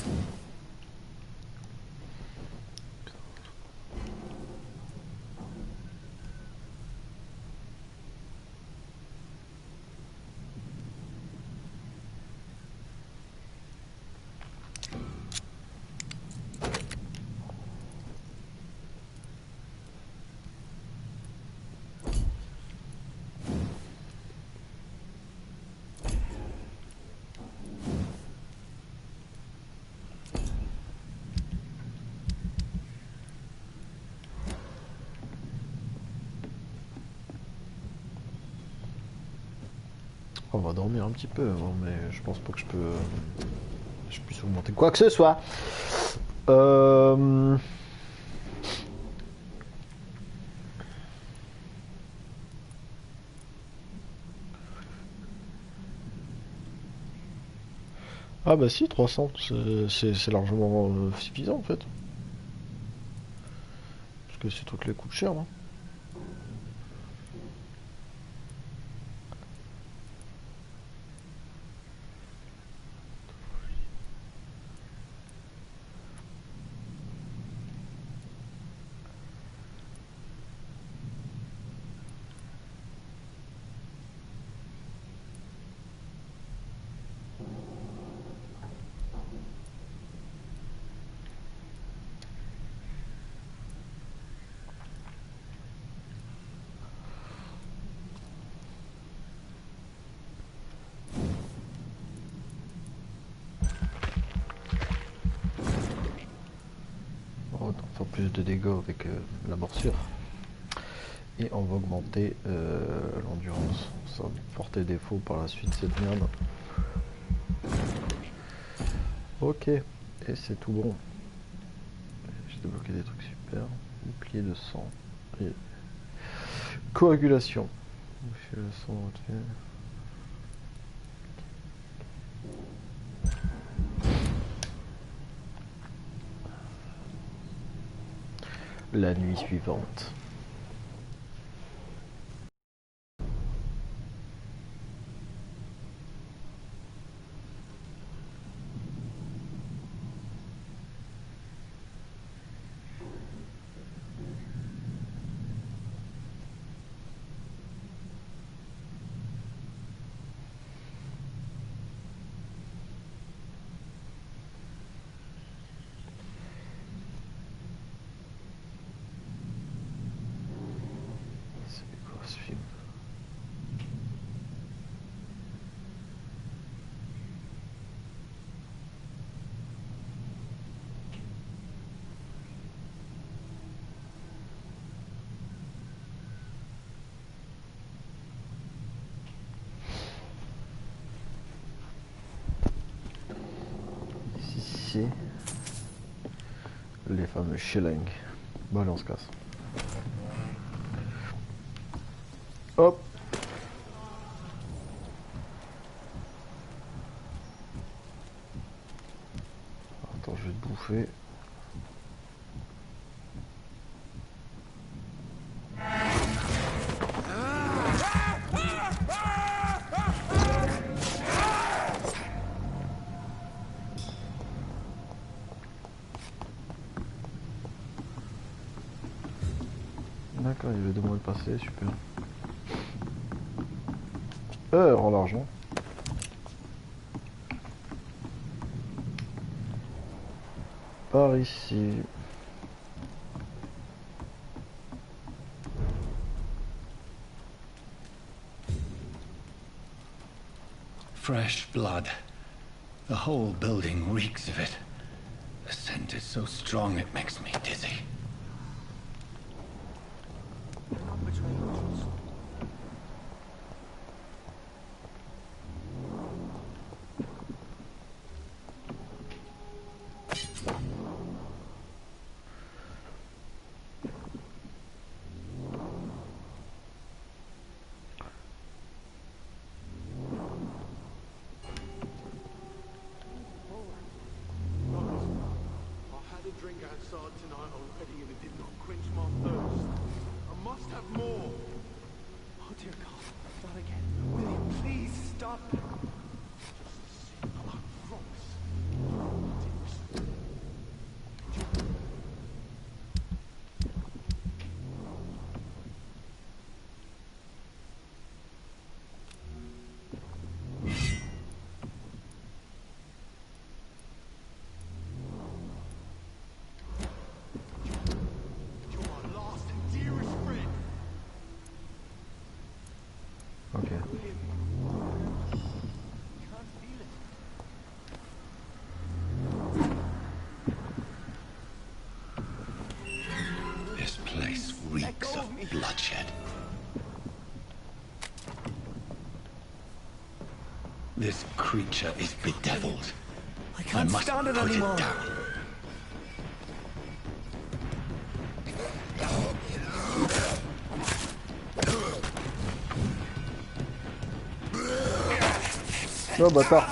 On va dormir un petit peu avant, mais je pense pas que je puisse augmenter quoi que ce soit. Ah bah si, 300, c'est largement suffisant en fait. Parce que ces trucs-là coûtent cher, non? plus de dégâts avec la morsure. Et on va augmenter l'endurance. Ça va porter défaut par la suite cette merde. Ok, et c'est tout bon. J'ai débloqué des trucs super. Bouclier de sang. Et coagulation. Le sang, la nuit suivante. Ici, les fameux shillings. Bon, allez, on se casse. Hop. Attends, je vais te bouffer. D'accord, il y avait 2 mois de passé, super. En l'argent. Par ici. Fresh blood. The whole building reeks of it. The scent is so strong it makes me dizzy. Outside tonight already and it did not quench my thirst. I must have more. Oh dear God, not again. Will you please stop? Just a sip. I promise. Reeks of bloodshed. This creature is bedeviled. I must put it down. Oh bâtard.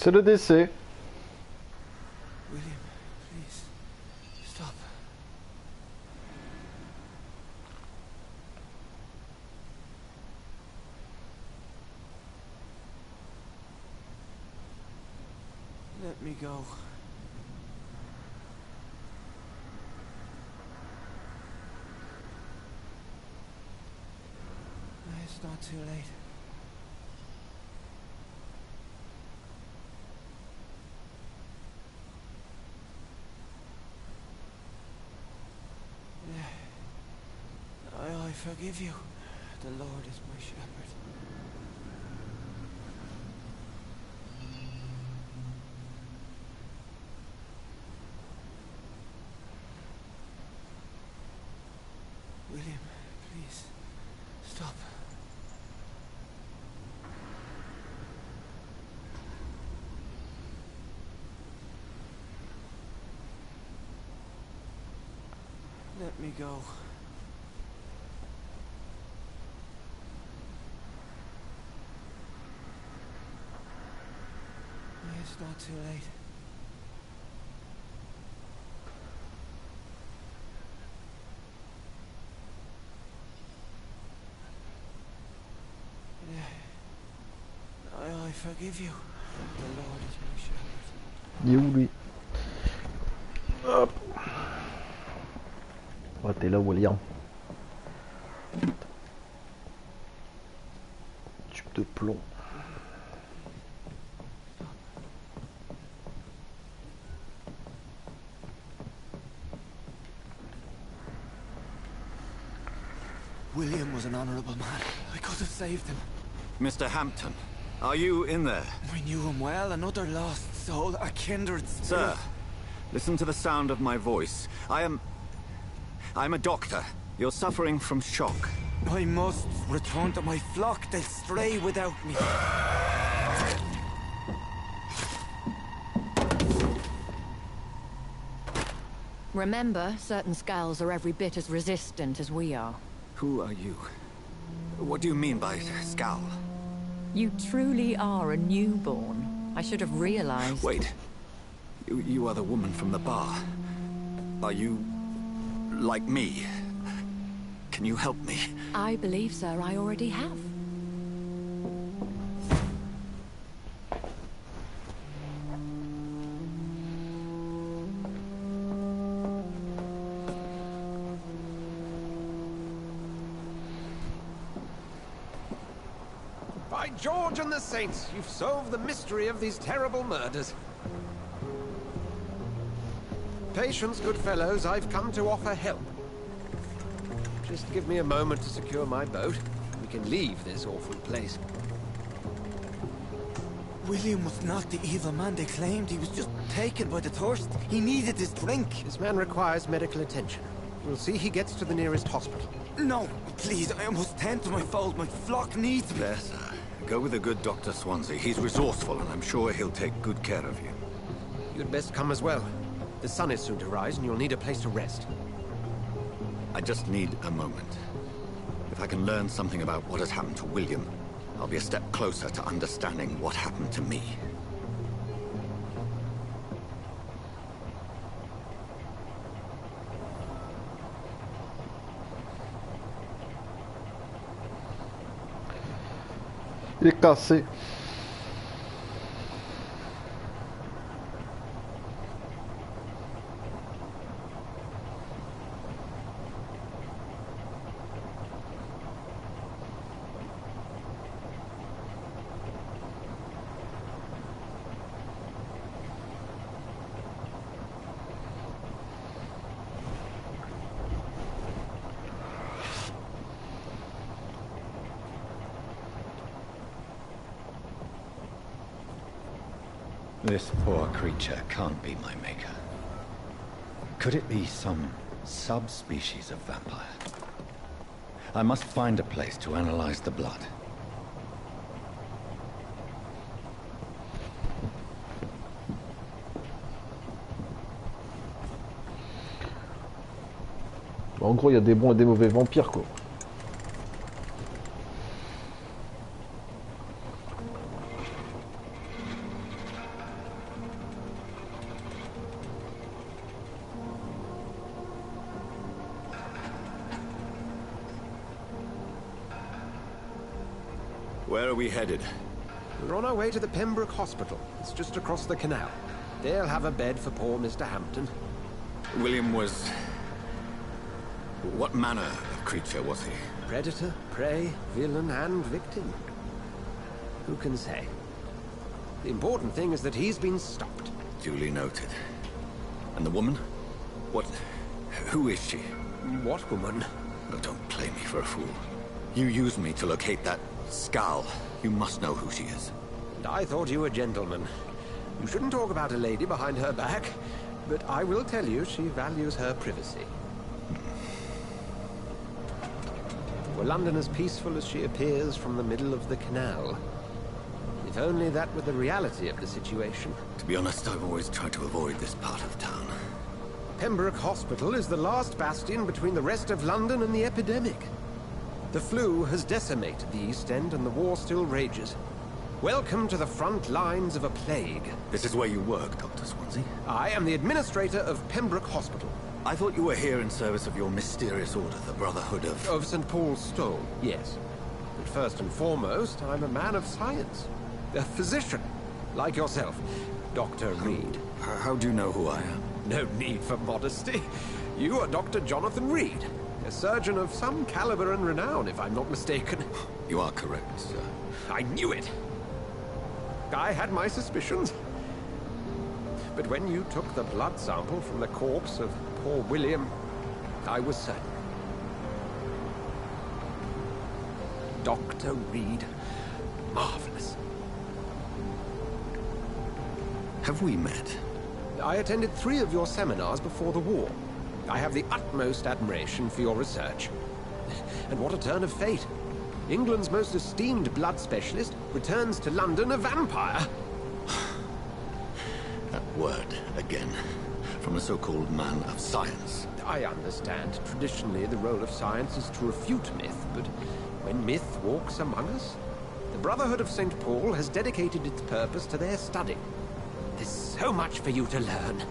C'est le décès. William, please, stop. Let me go. It's not too late. I forgive you. The Lord is my shepherd. William, please, stop. Let me go. It's not too late. I forgive you. The Lord is my shepherd. Il est où lui? Hop. Oh, t'es là, William. Tube de plomb. William was an honorable man. I could have saved him. Mr. Hampton, are you in there? I knew him well, another lost soul, a kindred spirit. Sir, listen to the sound of my voice. I'm a doctor. You're suffering from shock. I must return to my flock. They'll stray without me. Remember, certain skulls are every bit as resistant as we are. Who are you? What do you mean by scowl? You truly are a newborn. I should have realized. Wait. You are the woman from the bar. Are you... like me? Can you help me? I believe, sir, I already have. By George and the Saints, you've solved the mystery of these terrible murders. Patience, good fellows, I've come to offer help. Just give me a moment to secure my boat. We can leave this awful place. William was not the evil man they claimed. He was just taken by the thirst. He needed his drink. This man requires medical attention. We'll see he gets to the nearest hospital. No, please, I must tend to my fold. My flock needs me. There, sir. Go with the good Dr. Swansea. He's resourceful, and I'm sure he'll take good care of you. You'd best come as well. The sun is soon to rise, and you'll need a place to rest. I just need a moment. If I can learn something about what has happened to William, I'll be a step closer to understanding what happened to me. Il est cassé. This poor creature can't be my maker. Could it be some subspecies of vampire? I must find a place to analyze the blood. En gros, il y a des bons et des mauvais vampires, quoi. Where are we headed? We're on our way to the Pembroke Hospital. It's just across the canal. They'll have a bed for poor Mr. Hampton. William was... What manner of creature was he? Predator, prey, villain, and victim. Who can say? The important thing is that he's been stopped. Duly noted. And the woman? What... who is she? What woman? Oh, don't play me for a fool. You used me to locate that skull. You must know who she is. And I thought you a gentleman. You shouldn't talk about a lady behind her back, but I will tell you she values her privacy. Were London as peaceful as she appears from the middle of the canal? If only that were the reality of the situation. To be honest, I've always tried to avoid this part of town. Pembroke Hospital is the last bastion between the rest of London and the epidemic. The flu has decimated the East End and the war still rages. Welcome to the front lines of a plague. This is where you work, Dr. Swansea? I am the administrator of Pembroke Hospital. I thought you were here in service of your mysterious order, the Brotherhood of... Of St. Paul's Stone, yes. But first and foremost, I'm a man of science. A physician, like yourself, Dr. Reed. How do you know who I am? No need for modesty. You are Dr. Jonathan Reed, a surgeon of some caliber and renown, if I'm not mistaken. You are correct, sir. I knew it! I had my suspicions. But when you took the blood sample from the corpse of poor William, I was certain. Dr. Reed. Marvelous. Have we met? I attended 3 of your seminars before the war. I have the utmost admiration for your research. And what a turn of fate. England's most esteemed blood specialist returns to London a vampire. That word, again. From a so-called man of science. I understand. Traditionally, the role of science is to refute myth, but when myth walks among us, the Brotherhood of St. Paul has dedicated its purpose to their study. There's so much for you to learn.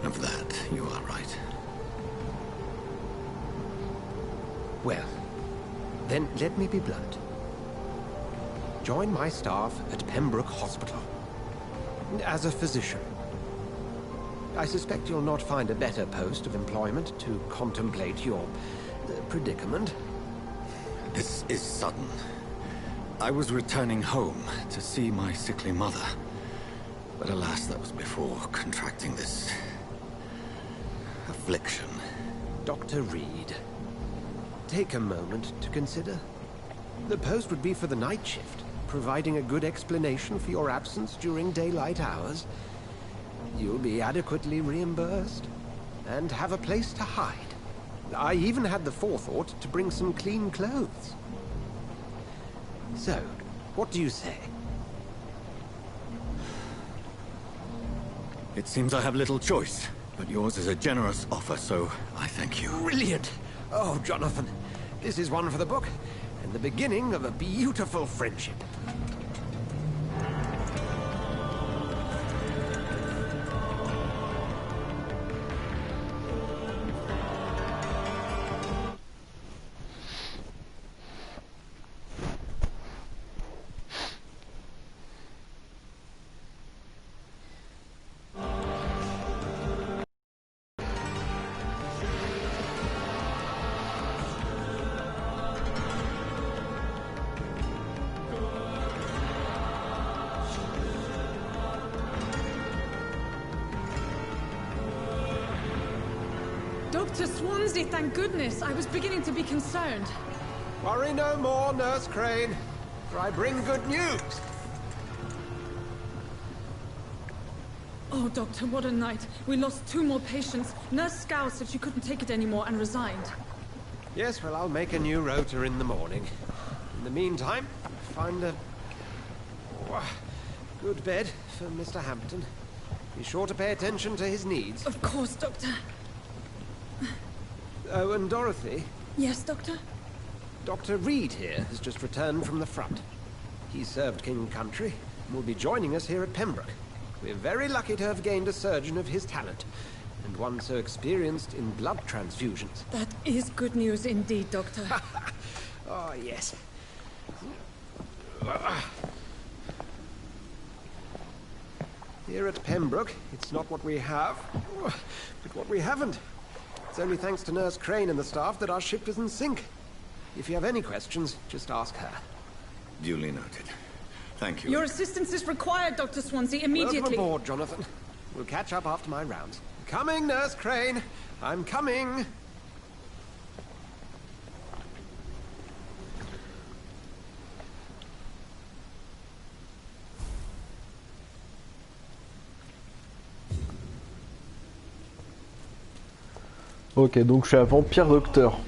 Of that, you are right. Well, then let me be blunt. Join my staff at Pembroke Hospital. As a physician. I suspect you'll not find a better post of employment to contemplate your predicament. This is sudden. I was returning home to see my sickly mother. But alas, that was before contracting this... affliction. Dr. Reed, take a moment to consider. The post would be for the night shift, providing a good explanation for your absence during daylight hours. You'll be adequately reimbursed, and have a place to hide. I even had the forethought to bring some clean clothes. So, what do you say? It seems I have little choice, but yours is a generous offer, so I thank you. Brilliant! Oh, Jonathan, this is one for the book, and the beginning of a beautiful friendship. Dr. Swansea, thank goodness. I was beginning to be concerned. Worry no more, Nurse Crane, for I bring good news. Oh, Doctor, what a night. We lost 2 more patients. Nurse Scow said she couldn't take it anymore and resigned. Yes, well, I'll make a new rota in the morning. In the meantime, find a... good bed for Mr. Hampton. Be sure to pay attention to his needs. Of course, Doctor. Oh, and Dorothy? Yes, Doctor? Dr. Reed here has just returned from the front. He served King Country and will be joining us here at Pembroke. We're very lucky to have gained a surgeon of his talent, and one so experienced in blood transfusions. That is good news indeed, Doctor. Oh, yes. Here at Pembroke, it's not what we have, but what we haven't. It's only thanks to Nurse Crane and the staff that our ship doesn't sink. If you have any questions, just ask her. Duly noted. Thank you. Your assistance is required, Dr. Swansea, immediately. Welcome aboard, Jonathan. We'll catch up after my rounds. Coming, Nurse Crane. I'm coming. Ok, donc je suis un vampire docteur.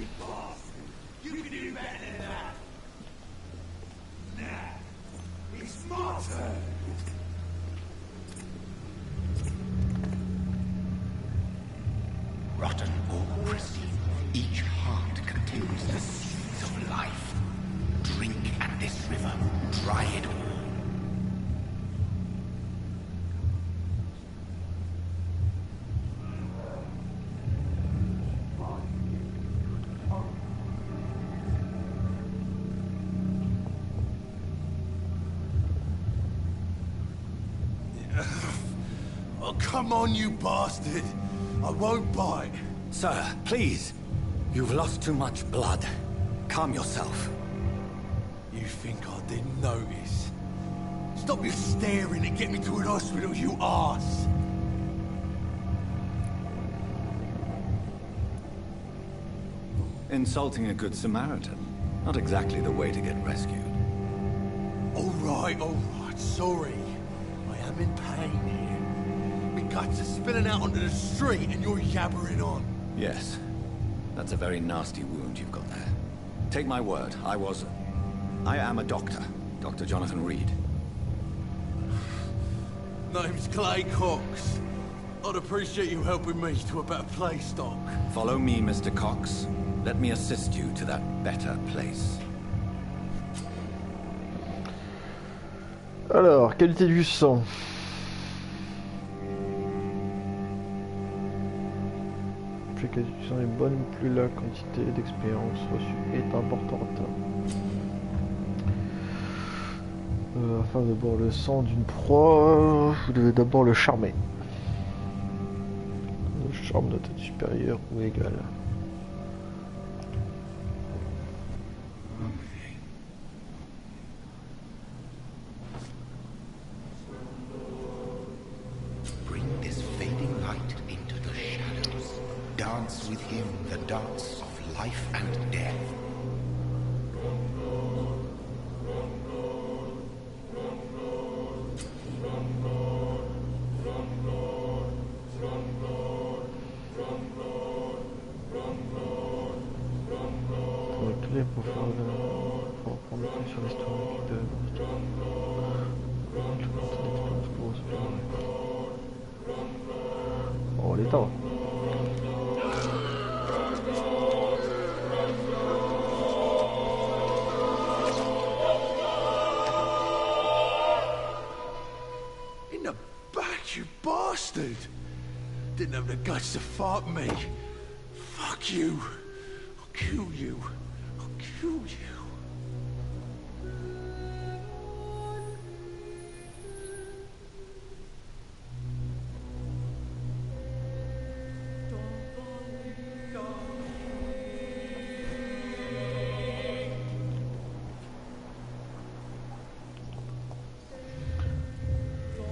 Rotten or pristine, each heart contains the seeds of life. Drink at this river, dry it all. Oh, come on, you bastard! I won't bite. Sir, please. You've lost too much blood. Calm yourself. You think I didn't notice? Stop your staring and get me to an hospital, you arse! Insulting a good Samaritan. Not exactly the way to get rescued. Alright, sorry. I am in pain here. My guts are spilling out onto the street and you're yabbering on. Yes. That's a very nasty wound you've got there. Take my word, I am a doctor. Dr. Jonathan Reed. Name's Clay Cox. I'd appreciate you helping me to a better place, Doc. Follow me, Mr. Cox. Let me assist you to that better place. Alors, qualité du sang. Plus la qualité du sang est bonne, plus la quantité d'expérience reçue est importante. Afin de boire le sang d'une proie, vous devez d'abord le charmer. Le charme doit être supérieur ou égal. Bring this fading light into the shadows. Dance with him the dance of life and death. Clé pour prendre plus sur l'historique de on va l'éteindre. In the back, you bastard! Didn't have the guts to fight me. Fuck you. I'll kill you. I'll kill you.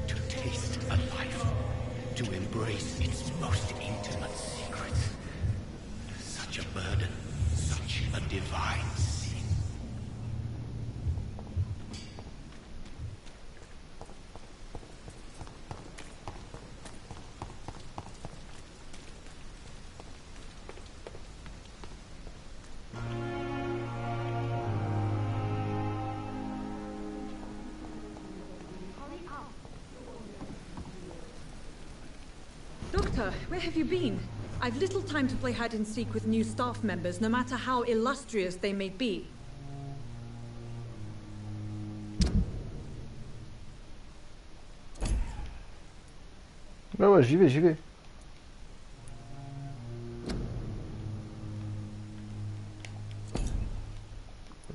To taste a life, to embrace its most intimate secrets. Such a burden, such a divine sin. Doctor, where have you been? I've little time to play hide and seek with new staff members, no matter how illustrious they may be. Ah ouais, j'y vais.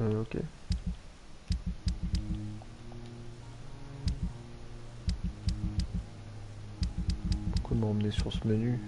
Ok. m'emmener sur ce menu?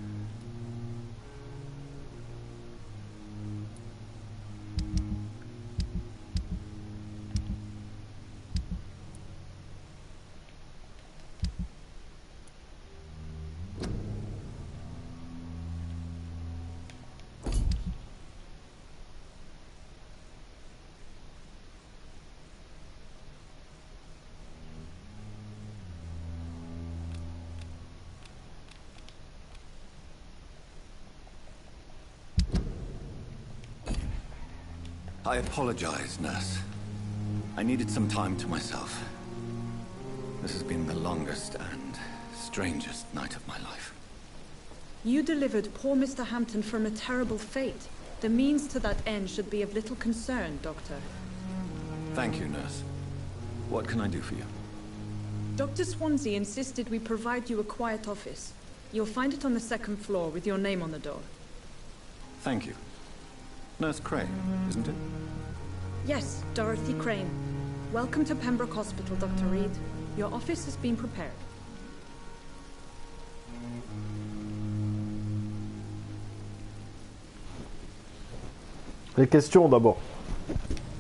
I apologize, nurse. I needed some time to myself. This has been the longest and strangest night of my life. You delivered poor Mr. Hampton from a terrible fate. The means to that end should be of little concern, Doctor. Thank you, nurse. What can I do for you? Dr. Swansea insisted we provide you a quiet office. You'll find it on the second floor with your name on the door. Thank you. Nurse Crane, isn't it? Yes, Dorothy Crane. Welcome to Pembroke Hospital, Dr. Reed. Your office has been prepared. Les questions d'abord.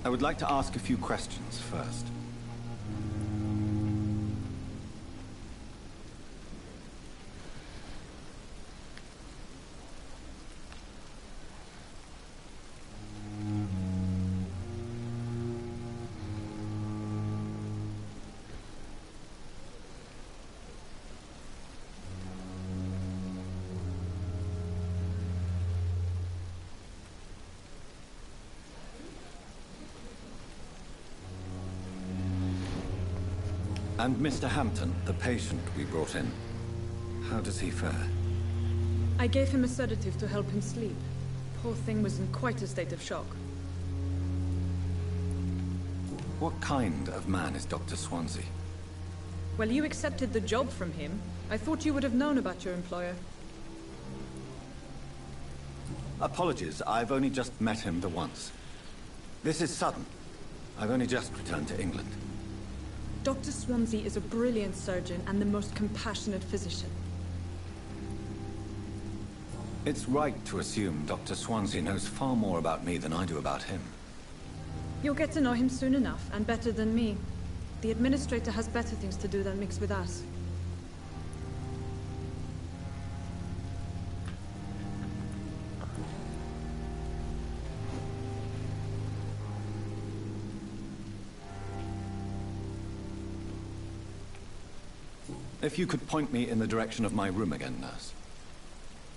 I would like to ask a few questions first. And Mr. Hampton, the patient we brought in, how does he fare? I gave him a sedative to help him sleep. Poor thing was in quite a state of shock. What kind of man is Dr. Swansea? Well, you accepted the job from him. I thought you would have known about your employer. Apologies, I've only just met him the once. This is sudden. I've only just returned to England. Dr. Swansea is a brilliant surgeon and the most compassionate physician. It's right to assume Dr. Swansea knows far more about me than I do about him. You'll get to know him soon enough, and better than me. The administrator has better things to do than mix with us. If you could point me in the direction of my room again, nurse.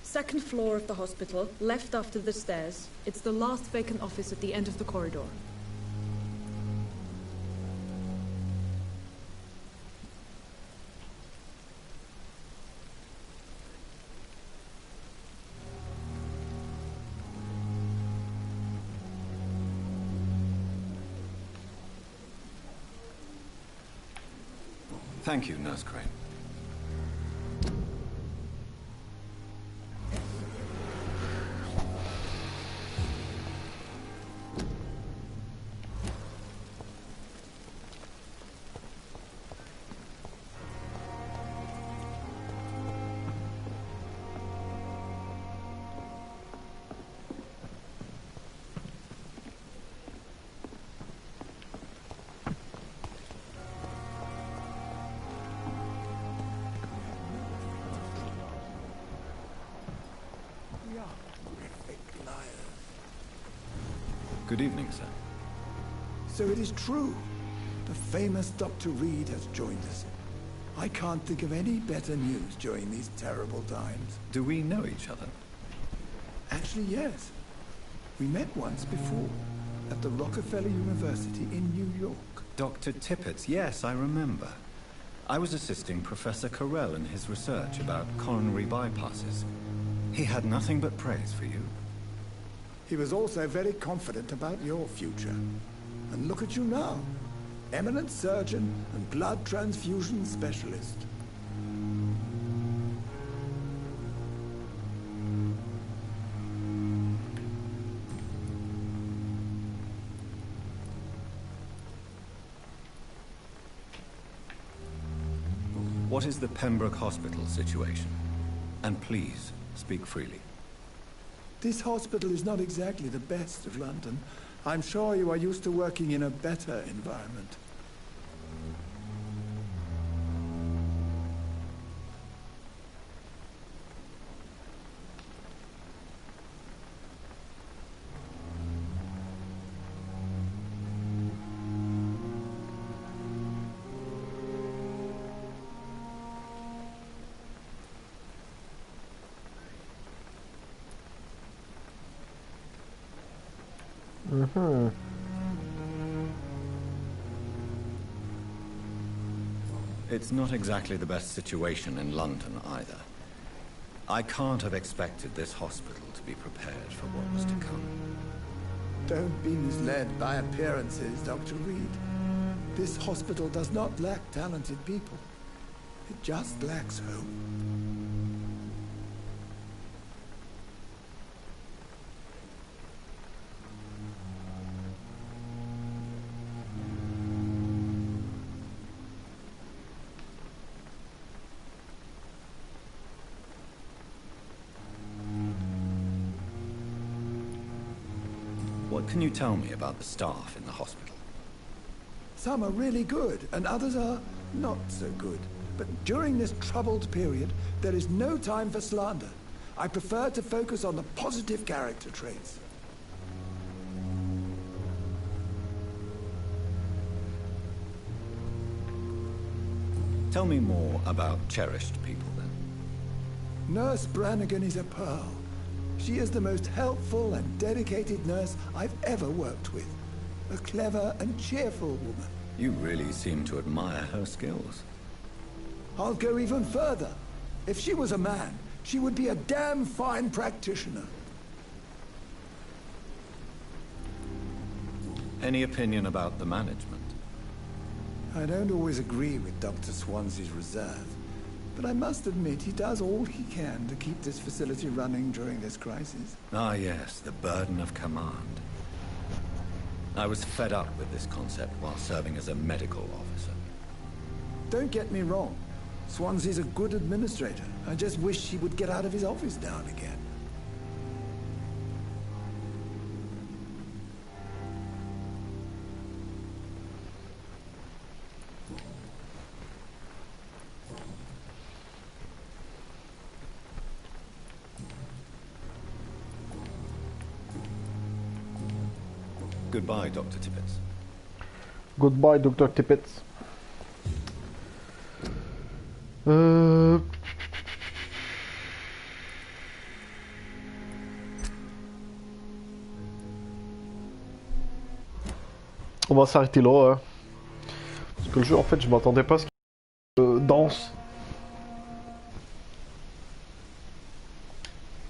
Second floor of the hospital, left after the stairs. It's the last vacant office at the end of the corridor. Thank you, Nurse Crane. Good evening, sir. So it is true. The famous Dr. Reed has joined us. I can't think of any better news during these terrible times. Do we know each other? Actually, yes. We met once before, at the Rockefeller University in New York. Dr. Tippett, yes, I remember. I was assisting Professor Carell in his research about coronary bypasses. He had nothing but praise for you. He was also very confident about your future. And look at you now. Eminent surgeon and blood transfusion specialist. What is the Pembroke Hospital situation? And please, speak freely. This hospital is not exactly the best of London. I'm sure you are used to working in a better environment. It's not exactly the best situation in London either. I can't have expected this hospital to be prepared for what was to come. Don't be misled by appearances, Dr. Reed. This hospital does not lack talented people. It just lacks hope. What can you tell me about the staff in the hospital? Some are really good, and others are not so good. But during this troubled period, there is no time for slander. I prefer to focus on the positive character traits. Tell me more about cherished people, then. Nurse Brannigan is a pearl. She is the most helpful and dedicated nurse I've ever worked with. A clever and cheerful woman. You really seem to admire her skills. I'll go even further. If she was a man, she would be a damn fine practitioner. Any opinion about the management? I don't always agree with Dr. Swansea's reserve, but I must admit he does all he can to keep this facility running during this crisis. Ah yes, the burden of command. I was fed up with this concept while serving as a medical officer. Don't get me wrong. Swansea's a good administrator. I just wish he would get out of his office now and again. Goodbye, Dr. Tippett. Goodbye, Dr. Tippett. On va s'arrêter là. Hein. Parce que le jeu, en fait, je m'attendais pas à ce